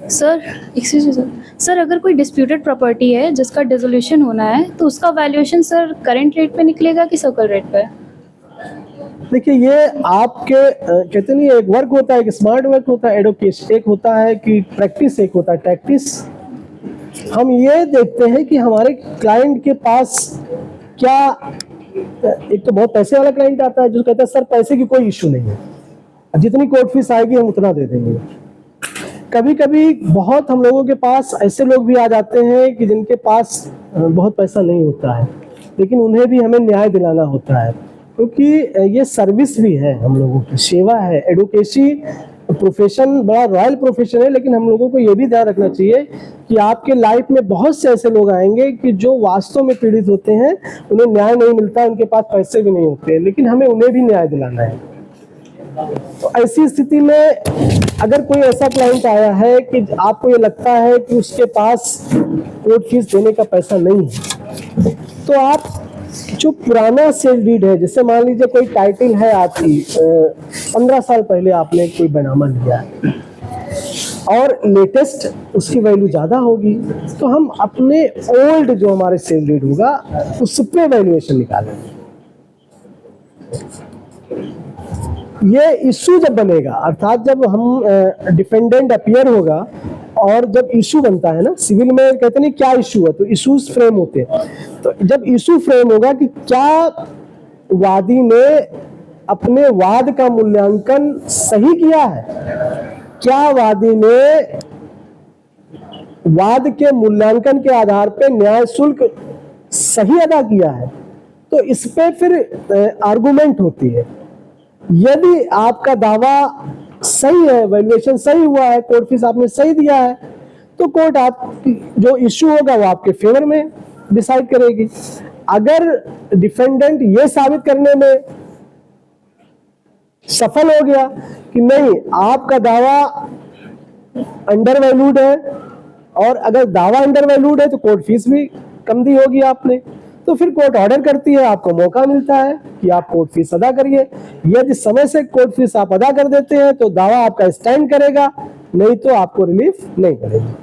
सर एक्सक्यूज मी सर, अगर कोई डिस्प्यूटेड प्रॉपर्टी है जिसका डिसोल्यूशन होना है, तो उसका वैल्यूएशन सर करंट रेट पे निकलेगा कि सर्कल रेट पे? देखिए, ये आपके कहते नहीं, एक वर्क होता है, एक स्मार्ट वर्क होता है, एडुकेशन एक होता है कि प्रैक्टिस, एक होता है टैक्टिस। हम ये देखते हैं कि हमारे क्लाइंट के पास क्या, एक तो बहुत पैसे वाला क्लाइंट आता है जो कहता है सर पैसे की कोई इश्यू नहीं है, जितनी कोर्ट फीस आएगी हम उतना दे देंगे। कभी कभी बहुत हम लोगों के पास ऐसे लोग भी आ जाते हैं कि जिनके पास बहुत पैसा नहीं होता है, लेकिन उन्हें भी हमें न्याय दिलाना होता है, क्योंकि ये सर्विस भी है, हम लोगों की सेवा है। एडवोकेसी प्रोफेशन बड़ा रॉयल प्रोफेशन है, लेकिन हम लोगों को ये भी ध्यान रखना चाहिए कि आपके लाइफ में बहुत से ऐसे लोग आएंगे कि जो वास्तव में पीड़ित होते हैं, उन्हें न्याय नहीं मिलता, उनके पास पैसे भी नहीं होते, लेकिन हमें उन्हें भी न्याय दिलाना है। तो ऐसी स्थिति में अगर कोई ऐसा क्लाइंट आया है कि आपको ये लगता है कि उसके पास कोर्ट फीस देने का पैसा नहीं है, तो आप जो पुराना सेल डीड है, जैसे मान लीजिए कोई टाइटल है आपकी 15 साल पहले आपने कोई बनामा लिया है और लेटेस्ट उसकी वैल्यू ज़्यादा होगी, तो हम अपने ओल्ड जो हमारे सेल डीड होगा उस पे वैल्यूएशन निकालेंगे। ये इशू जब बनेगा, अर्थात जब हम डिफेंडेंट अपीयर होगा और जब इशू बनता है ना, सिविल में कहते नहीं क्या इशू है, तो इशूज फ्रेम होते हैं। तो जब इशू फ्रेम होगा कि क्या वादी ने अपने वाद का मूल्यांकन सही किया है, क्या वादी ने वाद के मूल्यांकन के आधार पर न्याय शुल्क सही अदा किया है तो इस पे फिर आर्गुमेंट होती है। यदि आपका दावा सही है, वैल्यूएशन सही हुआ है, कोर्ट फीस आपने सही दिया है, तो कोर्ट आप जो इश्यू होगा वो आपके फेवर में डिसाइड करेगी। अगर डिफेंडेंट ये साबित करने में सफल हो गया कि नहीं आपका दावा अंडर वैल्यूड है, और अगर दावा अंडर वैल्यूड है तो कोर्ट फीस भी कम दी होगी आपने, तो फिर कोर्ट ऑर्डर करती है, आपको मौका मिलता है कि आप कोर्ट फीस अदा करिए। यदि समय से कोर्ट फीस आप अदा कर देते हैं तो दावा आपका स्टैंड करेगा, नहीं तो आपको रिलीफ नहीं मिलेगी।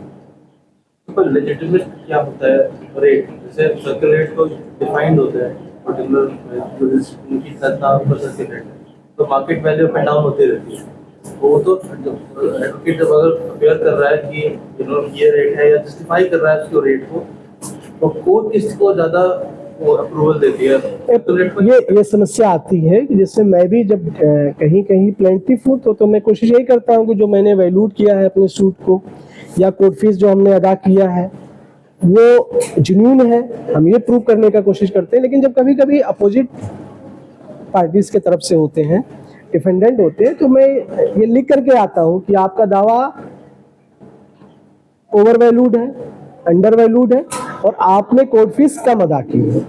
पर लेजिटिमेट क्या होता है रेट? जैसे सर्कल रेट तो डिफाइंड होता है पर्टिकुलर जो उनकी सत्ता पर सर्कल रेट है, तो market value up and down होती रहती है। वो तो एडवोकेट जब अगर अवेयर कर रहा है कि ये रेट है या जस्टिफाई कर रहा है उसके रेट को, तो कोर्ट किसको ज्यादा अप्रूवल देती है? ये समस्या आती है कि जैसे मैं भी जब कहीं कहीं प्लेंटिफ हूँ तो मैं कोशिश यही करता हूँ कि जो मैंने वैल्यूड किया है अपने सूट को या कोर्ट फीस जो हमने अदा किया है वो जेन्युइन है, हम ये प्रूव करने का कोशिश करते हैं। लेकिन जब कभी कभी अपोजिट पार्टीज के तरफ से होते हैं, डिफेंडेंट होते हैं, तो मैं ये लिख करके आता हूँ कि आपका दावा ओवर वैल्यूड है, अंडर वैल्यूड है और आपने कोर्ट फीस कम अदा की है।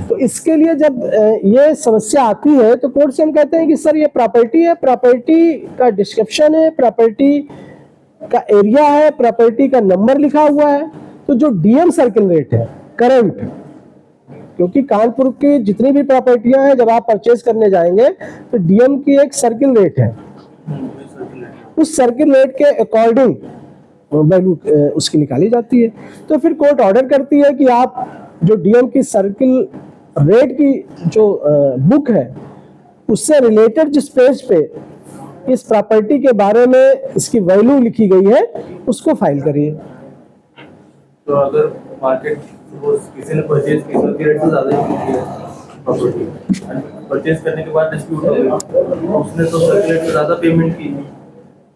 तो इसके लिए जब ये समस्या आती है तो कोर्ट से हम कहते हैं कि सर ये प्रॉपर्टी है, प्रॉपर्टी का डिस्क्रिप्शन है, प्रॉपर्टी का एरिया है, प्रॉपर्टी का नंबर लिखा हुआ है, तो जो डीएम सर्किल रेट है करंट, क्योंकि कानपुर की जितनी भी प्रॉपर्टियां हैं जब आप परचेज करने जाएंगे तो डीएम की एक सर्किल रेट है, उस सर्किल रेट के अकॉर्डिंग वैल्यू उसकी निकाली जाती है। तो फिर कोर्ट ऑर्डर करती है कि आप जो डीएम की सर्किल रेट की जो बुक है उससे रिलेटेड जिस पेज पे इस प्रॉपर्टी के बारे में इसकी वैल्यू लिखी गई है उसको फाइल करिए। तो अगर मार्केट किसी ने परचेज की सर्किल रेट से ज्यादा ही है प्रॉपर्टी, परचेज करने के बाद डिस्प्यूट हो गया, उसने तो सर्किल रेट से ज्यादा पेमेंट की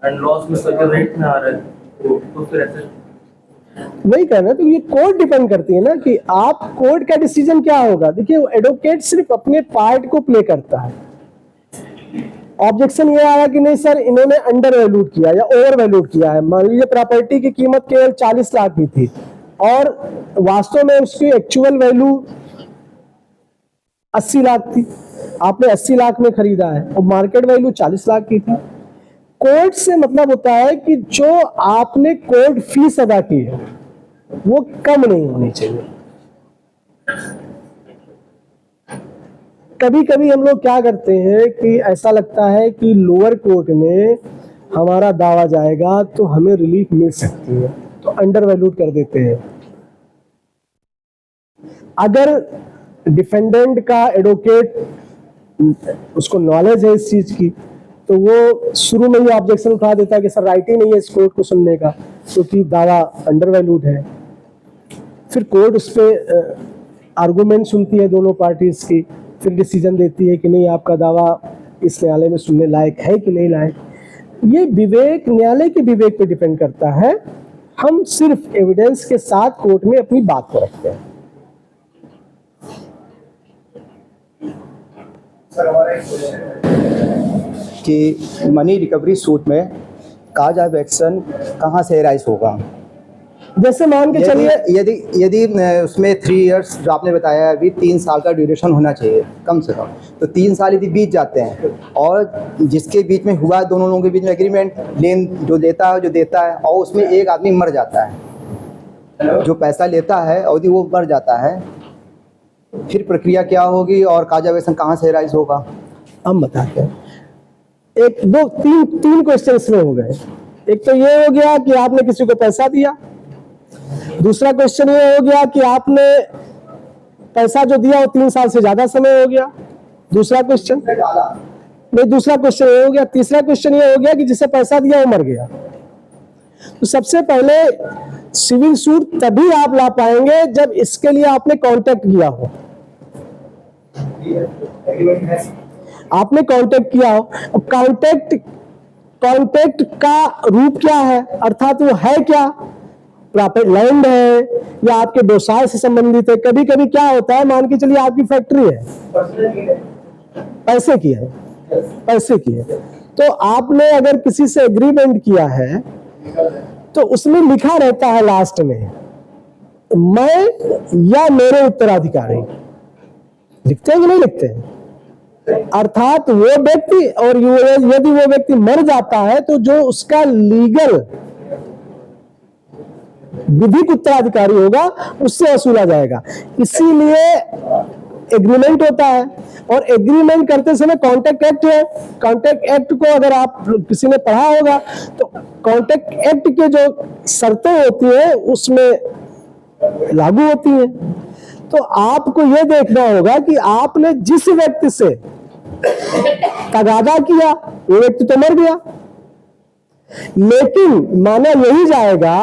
एंड लॉस में सर्किल रेट में आ रहा है, तो फिर ऐसे वही कहना। तो ये कोर्ट डिपेंड करती है ना कि आप कोर्ट का डिसीजन क्या होगा। देखिए एडवोकेट सिर्फ अपने पार्ट को प्ले करता है। ऑब्जेक्शन ये आया कि नहीं सर इन्होंने अंडर वैल्यूड किया या ओवर वैल्यूड किया है, मान लीजिए प्रॉपर्टी की कीमत केवल 40 लाख की थी और वास्तव में उसकी एक्चुअल वैल्यू 80 लाख थी, आपने 80 लाख में खरीदा है और मार्केट वैल्यू 40 लाख की थी। कोर्ट से मतलब होता है कि जो आपने कोर्ट फीस अदा की है वो कम नहीं होनी चाहिए। कभी कभी हम लोग क्या करते हैं कि ऐसा लगता है कि लोअर कोर्ट में हमारा दावा जाएगा तो हमें रिलीफ मिल सकती है, तो अंडर वैल्यूड कर देते हैं। अगर डिफेंडेंट का एडवोकेट उसको नॉलेज है इस चीज की तो वो शुरू में ही ऑब्जेक्शन उठा देता है कि सर राइट ही नहीं है इस कोर्ट को सुनने का क्योंकि दावा अंडर वैल्यूड है। फिर कोर्ट उस पर आर्गूमेंट सुनती है दोनों पार्टीज की, फिर डिसीजन देती है कि नहीं आपका दावा इस न्यायालय में सुनने लायक है कि नहीं लायक। ये विवेक न्यायालय के विवेक पे डिपेंड करता है। हम सिर्फ एविडेंस के साथ कोर्ट में अपनी बात को रखते हैं। कि मनी रिकवरी सूट में काज ऑफ एक्शन कहाँ से राइज होगा? जैसे मान के चलिए यदि यदि उसमें 3 इयर्स जो आपने बताया अभी 3 साल का ड्यूरेशन होना चाहिए कम से कम, तो 3 साल यदि बीत जाते हैं और जिसके बीच में हुआ दोनों लोगों के बीच में एग्रीमेंट, लेन जो लेता है जो देता है, और उसमें एक आदमी मर जाता है जो पैसा लेता है और यदि वो मर जाता है, फिर प्रक्रिया क्या होगी और काज ऑफ एक्शन कहाँ से राइज होगा? हम बताते हैं। एक दो तीन क्वेश्चन इसमें हो गए। एक तो ये हो गया कि आपने किसी को पैसा दिया, दूसरा क्वेश्चन ये हो गया कि आपने पैसा जो दिया वो 3 साल से ज्यादा समय हो गया, दूसरा क्वेश्चन नहीं, दूसरा क्वेश्चन ये हो गया। तीसरा क्वेश्चन ये हो गया कि जिसे पैसा दिया वो मर गया। तो सबसे पहले सिविल सूट तभी आप ला पाएंगे जब इसके लिए आपने कॉन्टेक्ट किया हो, आपने कांटेक्ट किया हो। अब कांटेक्ट का रूप क्या है, अर्थात वो है क्या, प्रॉपर्टी लैंड है या आपके व्यवसाय से संबंधित है। कभी कभी क्या होता है, मान के चलिए आपकी फैक्ट्री है, पैसे की है, पैसे की है, तो आपने अगर किसी से एग्रीमेंट किया है तो उसमें लिखा रहता है लास्ट में, मैं या मेरे उत्तराधिकारी, लिखते हैं कि नहीं लिखते हैं? अर्थात वो व्यक्ति, और यदि वो व्यक्ति मर जाता है तो जो उसका लीगल विधिक उत्तराधिकारी होगा उससे वसूला जाएगा। इसीलिए एग्रीमेंट होता है, और एग्रीमेंट करते समय कॉन्ट्रैक्ट एक्ट है। कॉन्ट्रैक्ट एक्ट को अगर आप किसी ने पढ़ा होगा तो कॉन्ट्रैक्ट एक्ट के जो शर्तें होती हैं उसमें लागू होती हैं। तो आपको यह देखना होगा कि आपने जिस व्यक्ति से तगादा किया वो व्यक्ति तो मर गया, लेकिन माना यही जाएगा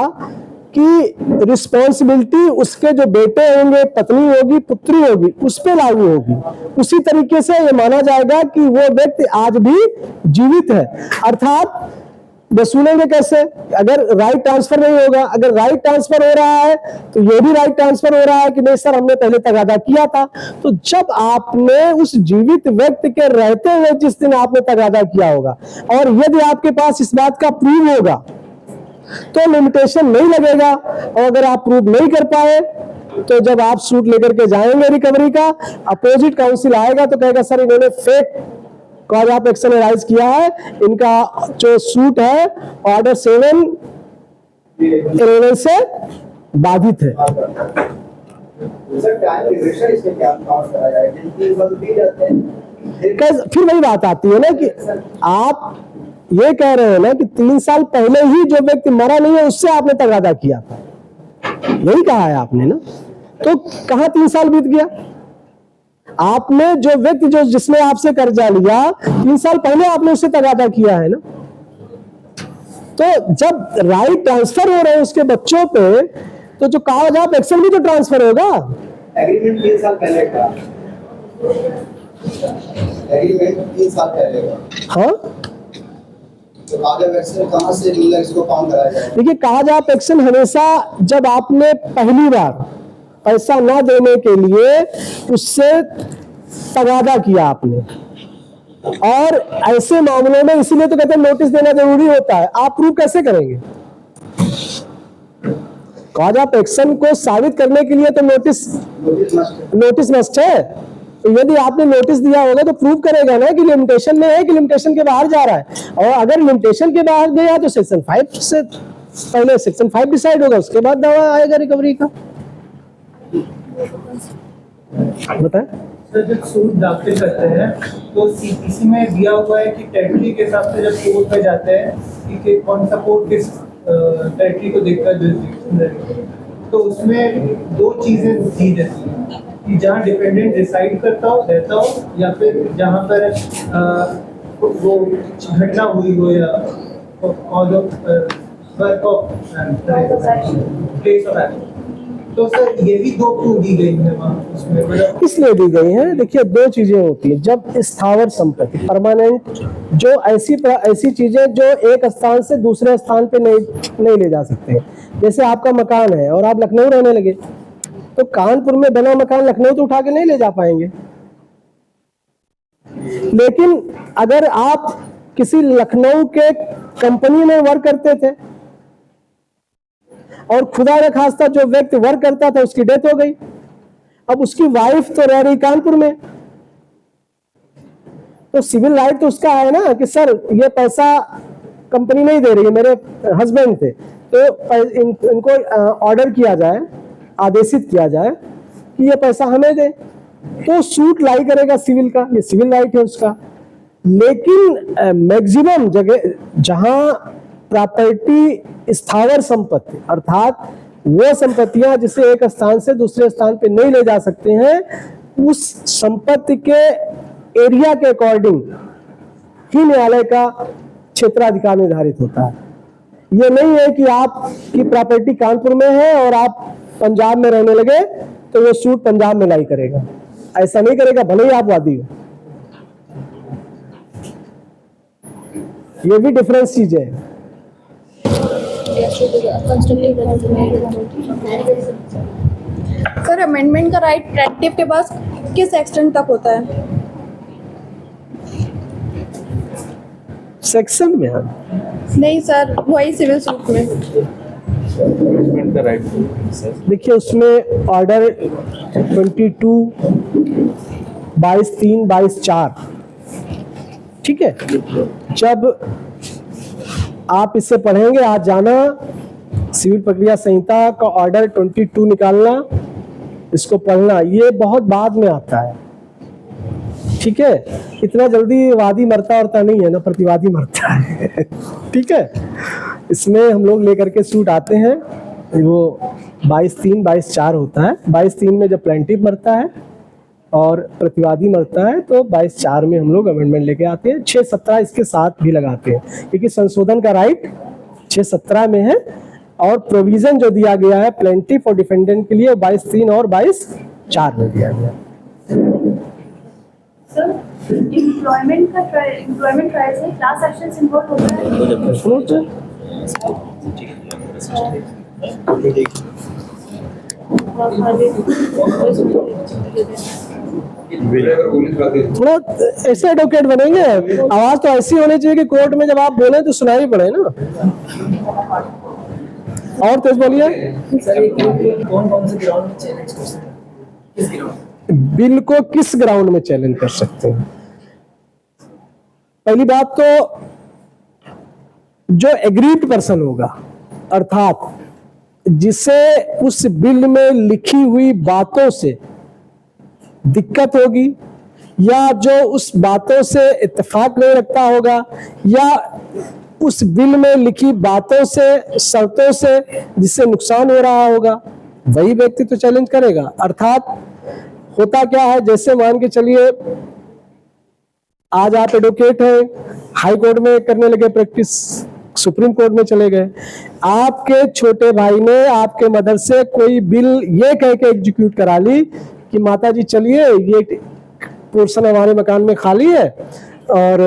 कि रिस्पॉन्सिबिलिटी उसके जो बेटे होंगे, पत्नी होगी, पुत्री होगी, उस पे लागू होगी। उसी तरीके से ये माना जाएगा कि वो व्यक्ति आज भी जीवित है। अर्थात वसूलेंगे कैसे? अगर राइट ट्रांसफर नहीं होगा, अगर राइट ट्रांसफर हो रहा है तो ये भी राइट ट्रांसफर हो रहा है कि नहीं सर हमने पहले तगादा किया था। तो जब आपने उस जीवित व्यक्ति के रहते हुए जिस दिन आपने तगादा किया होगा, और यदि आपके पास इस बात का प्रूव होगा तो लिमिटेशन नहीं लगेगा। और अगर आप प्रूव नहीं कर पाए तो जब आप सूट लेकर के जाएंगे रिकवरी का, अपोजिट काउंसिल आएगा तो कहेगा सर इन्होंने fake cause of action rise किया है, इनका जो सूट है ऑर्डर 711 से बाधित है। फिर वही बात आती है ना कि आप ये कह रहे हैं ना कि 3 साल पहले ही जो व्यक्ति मरा नहीं है उससे आपने तगादा किया था, यही कहा है आपने ना। तो कहां 3 साल बीत गया? आपने जो व्यक्ति जो जिसने आपसे कर्जा लिया 3 साल पहले आपने उससे तगादा किया है ना। तो जब राइट ट्रांसफर हो रहे हैं उसके बच्चों पे, तो जो कागज ऑफ एक्शन भी तो ट्रांसफर होगा। एग्रीमेंट 3 साल पहले का, एग्रीमेंट 3 साल पहले का। हाँ, तो कागज ऑफ एक्शन कहां से मिला, इसको काउंट कराया जाए? देखिए कागज ऑफ एक्शन हमेशा जब आपने पहली बार पैसा ना देने के लिए उससे तगादा किया आपने, और ऐसे मामलों में इसीलिए तो कहते हैं नोटिस देना जरूरी होता है। आप प्रूव कैसे करेंगे? कॉज ऑफ एक्शन को साबित करने के लिए तो नोटिस मस्ट है। तो यदि आपने नोटिस दिया होगा तो प्रूव करेगा ना कि लिमिटेशन में है कि लिमिटेशन के बाहर जा रहा है, और अगर लिमिटेशन के बाहर गया तो सेक्शन 5 से पहले सेक्शन 5 डिसाइड होगा, उसके बाद दावा आएगा रिकवरी का। बताएं सर, जब सूट दाखिल करते हैं तो सीपीसी में दिया हुआ है कि टेरिटरी के हिसाब से जब कोर्ट में जाते हैं कि कौन सा कोर्ट किस टेरिटरी को देखकर जुरिसडिक्शन देगा, तो उसमें 2 चीजें दी जाती हैं कि जहाँ डिपेंडेंट रिसाइड करता हो, रहता हो, या फिर जहाँ पर वो घटना हुई हो या cause of work of place of action. तो सर ये भी 2 क्यों दी गई है वहाँ उसमें, मतलब इसलिए दी गई है? देखिए 2 चीजें होती है। जब स्थावर संपत्ति परमानेंट, जो ऐसी चीजें जो एक स्थान से दूसरे स्थान पे नहीं ले जा सकते, जैसे आपका मकान है और आप लखनऊ रहने लगे, तो कानपुर में बना मकान लखनऊ तो उठा के नहीं ले जा पाएंगे। लेकिन अगर आप किसी लखनऊ के कंपनी में वर्क करते थे और खुदा न खास्ता जो व्यक्ति वर्क करता था उसकी डेथ हो गई, अब उसकी वाइफ तो रह रही कानपुर में, तो सिविल राइट तो उसका है ना कि सर ये पैसा कंपनी नहीं दे रही है, मेरे हस्बैंड थे, तो इनको ऑर्डर किया जाए, आदेशित किया जाए कि ये पैसा हमें दे, तो सूट लाई करेगा सिविल का, ये सिविल राइट है उसका। लेकिन मैक्सिमम जगह जहां प्रॉपर्टी स्थावर संपत्ति, अर्थात वो संपत्तियां जिसे एक स्थान से दूसरे स्थान पे नहीं ले जा सकते हैं, उस संपत्ति के एरिया के अकॉर्डिंग ही न्यायालय का क्षेत्राधिकार निर्धारित होता है। ये नहीं है कि आपकी प्रॉपर्टी कानपुर में है और आप पंजाब में रहने लगे तो वो सूट पंजाब में लाई करेगा, ऐसा नहीं करेगा, भले ही आप वादी हो। ये भी डिफरेंस चीजें हैं। सर अमेंडमेंट का राइट प्लेंटिफ के पास किस एक्सटेंट तक होता है? सेक्शन में है। नहीं सर, वही सिविल सूट में। देखिए उसमें ऑर्डर 22, 22(3), 22(4, ठीक है। जब आप इससे पढ़ेंगे, आज जाना सिविल प्रक्रिया संहिता का ऑर्डर 22 निकालना, इसको पढ़ना, ये बहुत बाद में आता है, ठीक है। इतना जल्दी वादी मरता नहीं है ना, प्रतिवादी मरता है ठीक है। इसमें हम लोग लेकर के सूट आते हैं, वो 22(3), 22(4 होता है। 22(3) में जब प्लेंटिफ मरता है और प्रतिवादी मरता है तो 22(4) में हम लोग अमेंडमेंट लेके आते हैं। 6(17) इसके साथ भी लगाते हैं, क्योंकि संशोधन का राइट 6(17) में है, और प्रोविजन जो दिया गया है प्लेंटिफ और डिफेंडेंट के लिए 22(3) और 22(4) में दिया गया। सर एम्प्लॉयमेंट ट्रायल से क्लास एक्शन इन्वॉल्व होता है? थोड़ा ऐसे एडवोकेट बनेंगे, आवाज तो ऐसी होनी चाहिए कि कोर्ट में जब आप बोले तो सुनाई पड़े ना। और तेज बोलिए। कौन से ग्राउंड में चैलेंज कर सकते हैं? किस ग्राउंड? बिल को किस ग्राउंड में चैलेंज कर सकते हैं? पहली बात तो जो एग्रीड पर्सन होगा, अर्थात जिसे उस बिल में लिखी हुई बातों से दिक्कत होगी, या जो उस बातों से इत्तेफाक नहीं रखता होगा, या उस बिल में लिखी बातों से, शर्तों से जिससे नुकसान हो रहा होगा, वही व्यक्ति तो चैलेंज करेगा। अर्थात होता क्या है, जैसे मान के चलिए आज आप एडवोकेट हैं, हाई कोर्ट में करने लगे प्रैक्टिस, सुप्रीम कोर्ट में चले गए, आपके छोटे भाई ने आपके मदर से कोई बिल ये कह के एग्जीक्यूट करा ली कि माता जी चलिए ये पोर्शन हमारे मकान में खाली है और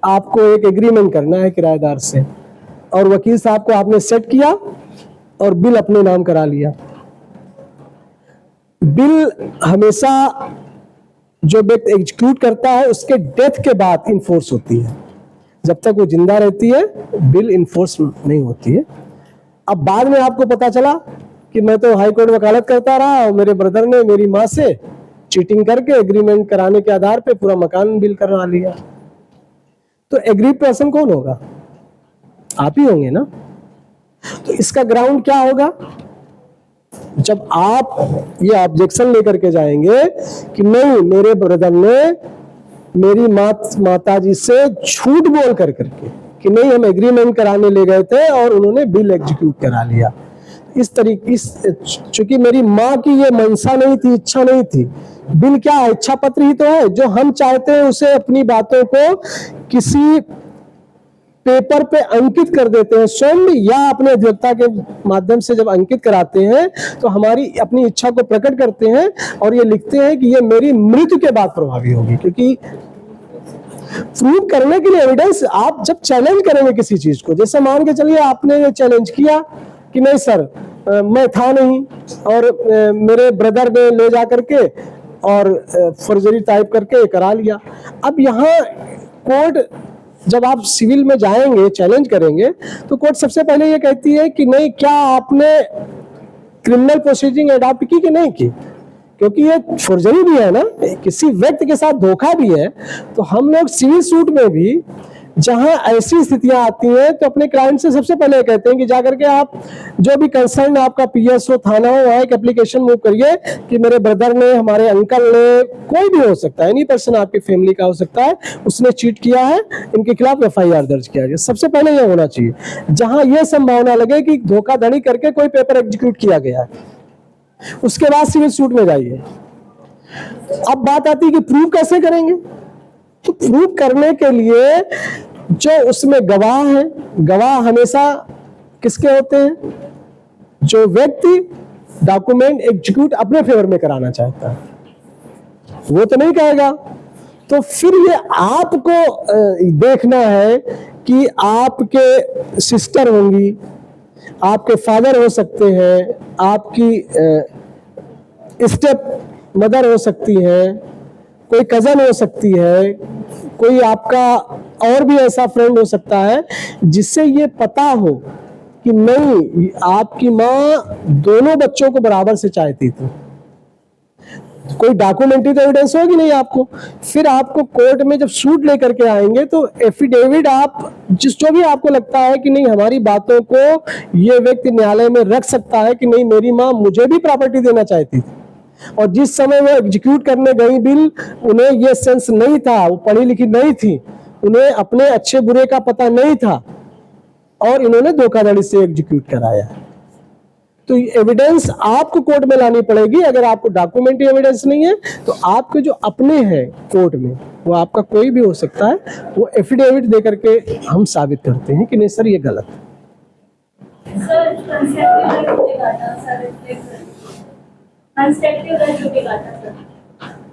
आपको एक एग्रीमेंट करना है किराएदार से, और वकील साहब को आपने सेट किया और बिल अपने नाम करा लिया। बिल हमेशा जो व्यक्ति एग्जीक्यूट करता है उसके डेथ के बाद इन्फोर्स होती है, जब तक वो जिंदा रहती है बिल इन्फोर्स नहीं होती है। अब बाद में आपको पता चला कि मैं तो हाई कोर्ट वकालत करता रहा और मेरे ब्रदर ने मेरी माँ से चीटिंग करके एग्रीमेंट कराने के आधार पे पूरा मकान बिल करवा लिया, तो एग्रीड पर्सन कौन होगा? आप ही होंगे ना। तो इसका ग्राउंड क्या होगा? जब आप ये ऑब्जेक्शन लेकर के जाएंगे कि नहीं, मेरे ब्रदर ने मेरी माता जी से झूठ बोल करके कि नहीं हम एग्रीमेंट कराने ले गए थे और उन्होंने बिल एग्जीक्यूट करा लिया, इस तरीके चूंकि मेरी माँ की ये मंशा नहीं थी, इच्छा नहीं थी। बिल क्या है? इच्छा पत्र ही तो है। जो हम चाहते हैं उसे अपनी बातों को किसी पेपर पे अंकित कर देते हैं स्वयं, या अपने अधिवक्ता के माध्यम से जब अंकित कराते हैं तो हमारी अपनी इच्छा को प्रकट करते हैं और ये लिखते हैं कि ये मेरी मृत्यु के बाद प्रभावी होगी। क्योंकि प्रूव करने के लिए एविडेंस, आप जब चैलेंज करेंगे किसी चीज को, जैसे मान के चलिए आपने ये चैलेंज किया कि नहीं सर मैं था नहीं और मेरे ब्रदर ने ले जा करके और फर्जरी टाइप करके करा लिया। अब यहाँ कोर्ट, जब आप सिविल में जाएंगे चैलेंज करेंगे तो कोर्ट सबसे पहले ये कहती है कि नहीं, क्या आपने क्रिमिनल प्रोसीडिंग अडॉप्ट की कि नहीं की, क्योंकि ये फर्जरी भी है ना, किसी व्यक्ति के साथ धोखा भी है। तो हम लोग सिविल सूट में भी जहां ऐसी स्थितियां आती हैं तो अपने क्लाइंट से सबसे पहले कहते हैं कि जाकर के आप जो भी कंसर्न आपका पीएस हो, थाना हो, वहां एक एप्लीकेशन मूव करिए कि मेरे ब्रदर ने, हमारे अंकल ने, कोई भी हो सकता है, एनी पर्सन आपकी फैमिली का हो सकता है, उसने चीट किया है, इनके खिलाफ एफआईआर दर्ज किया जाए। सबसे पहले यह होना चाहिए। जहां यह संभावना लगे कि धोखाधड़ी करके कोई पेपर एग्जीक्यूट किया गया है, उसके बाद सिविल सूट में जाइए। अब बात आती है कि प्रूव कैसे करेंगे। तो प्रूव करने के लिए जो उसमें गवाह है, गवाह हमेशा किसके होते हैं? जो व्यक्ति डॉक्यूमेंट एग्जीक्यूट अपने फेवर में कराना चाहता है, वो तो नहीं कहेगा। तो फिर ये आपको देखना है कि आपके सिस्टर होंगी आपके फादर हो सकते हैं, आपकी स्टेप मदर हो सकती है, कोई कज़न हो सकती है, कोई आपका और भी ऐसा फ्रेंड हो सकता है जिससे ये पता हो कि नहीं, आपकी माँ दोनों बच्चों को बराबर से चाहती थी। कोई डॉक्यूमेंट्री तो एविडेंस होगी नहीं आपको। फिर आपको कोर्ट में जब सूट लेकर के आएंगे तो एफिडेविट आप जो भी आपको लगता है कि नहीं, हमारी बातों को ये व्यक्ति न्यायालय में रख सकता है कि नहीं, मेरी माँ मुझे भी प्रॉपर्टी देना चाहती थी, और जिस समय वो एग्जीक्यूट करने गई बिल, उन्हें ये सेंस नहीं था, वो पढ़ी लिखी नहीं थी, उन्हें अपने अच्छे बुरे का पता नहीं था, और इन्होंने धोखाधड़ी से एग्जीक्यूट कराया। तो एविडेंस आपको कोर्ट में लानी पड़ेगी। अगर आपको डॉक्यूमेंट्री एविडेंस नहीं है तो आपके जो अपने हैं कोर्ट में, वो आपका कोई भी हो सकता है, वो एफिडेविट दे करके हम साबित करते हैं कि नहीं सर ये गलत है।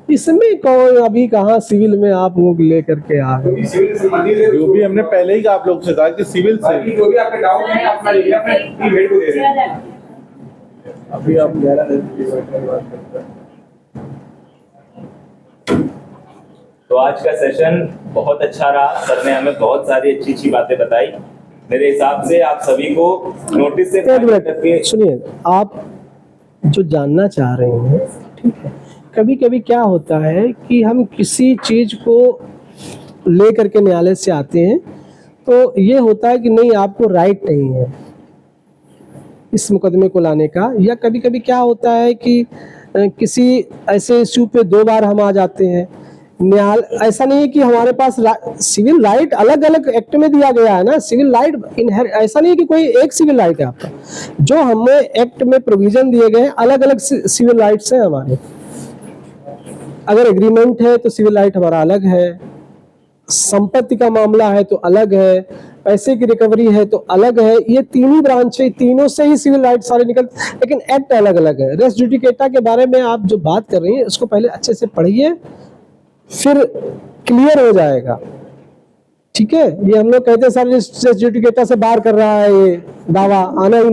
इसमें कौन अभी कहाँ सिविल में आप लोग लेकर के आ गए। सिविल संबंधी जो भी हमने पहले ही आप लोग से कहा कि सिविल से जो भी आपके डाउट है अपना लिखिए, अपने टीम हेड को दे दें। अभी आप 11 दिन की बात करते हैं। तो आज का सेशन बहुत अच्छा रहा, सर ने हमें बहुत सारी अच्छी अच्छी बातें बताई। मेरे हिसाब से आप सभी को नोटिस से एक मिनट सुनिए, आप जो जानना चाह रहे हैं, ठीक है, कभी कभी क्या होता है कि हम किसी चीज को लेकर के न्यायालय से आते हैं तो ये होता है कि नहीं, आपको राइट नहीं है इस मुकदमे को लाने का, या कभी कभी क्या होता है कि किसी ऐसे इश्यू पे 2 बार हम आ जाते हैं न्यायालय। ऐसा नहीं है कि हमारे पास सिविल राइट अलग अलग एक्ट में दिया गया है ना, सिविल राइट ऐसा नहीं है कि कोई एक सिविल राइट है आपका, जो हमें एक्ट में प्रोविजन दिए गए हैं अलग अलग सिविल राइट्स हैं हमारे। अगर एग्रीमेंट है तो सिविल राइट हमारा अलग है, संपत्ति का मामला है तो अलग है, पैसे की रिकवरी है तो अलग है। ये 3 ही ब्रांच है, तीनों से ही सिविल राइट सारे निकलते, लेकिन एक्ट अलग अलग है। रेस जुडिकेटा के बारे में आप जो बात कर रही हैं उसको पहले अच्छे से पढ़िए, फिर क्लियर हो जाएगा। ठीक है, ये हम लोग कहते हैं सर रेस जुडिकेटा से बाहर कर रहा है, ये दावा आना ही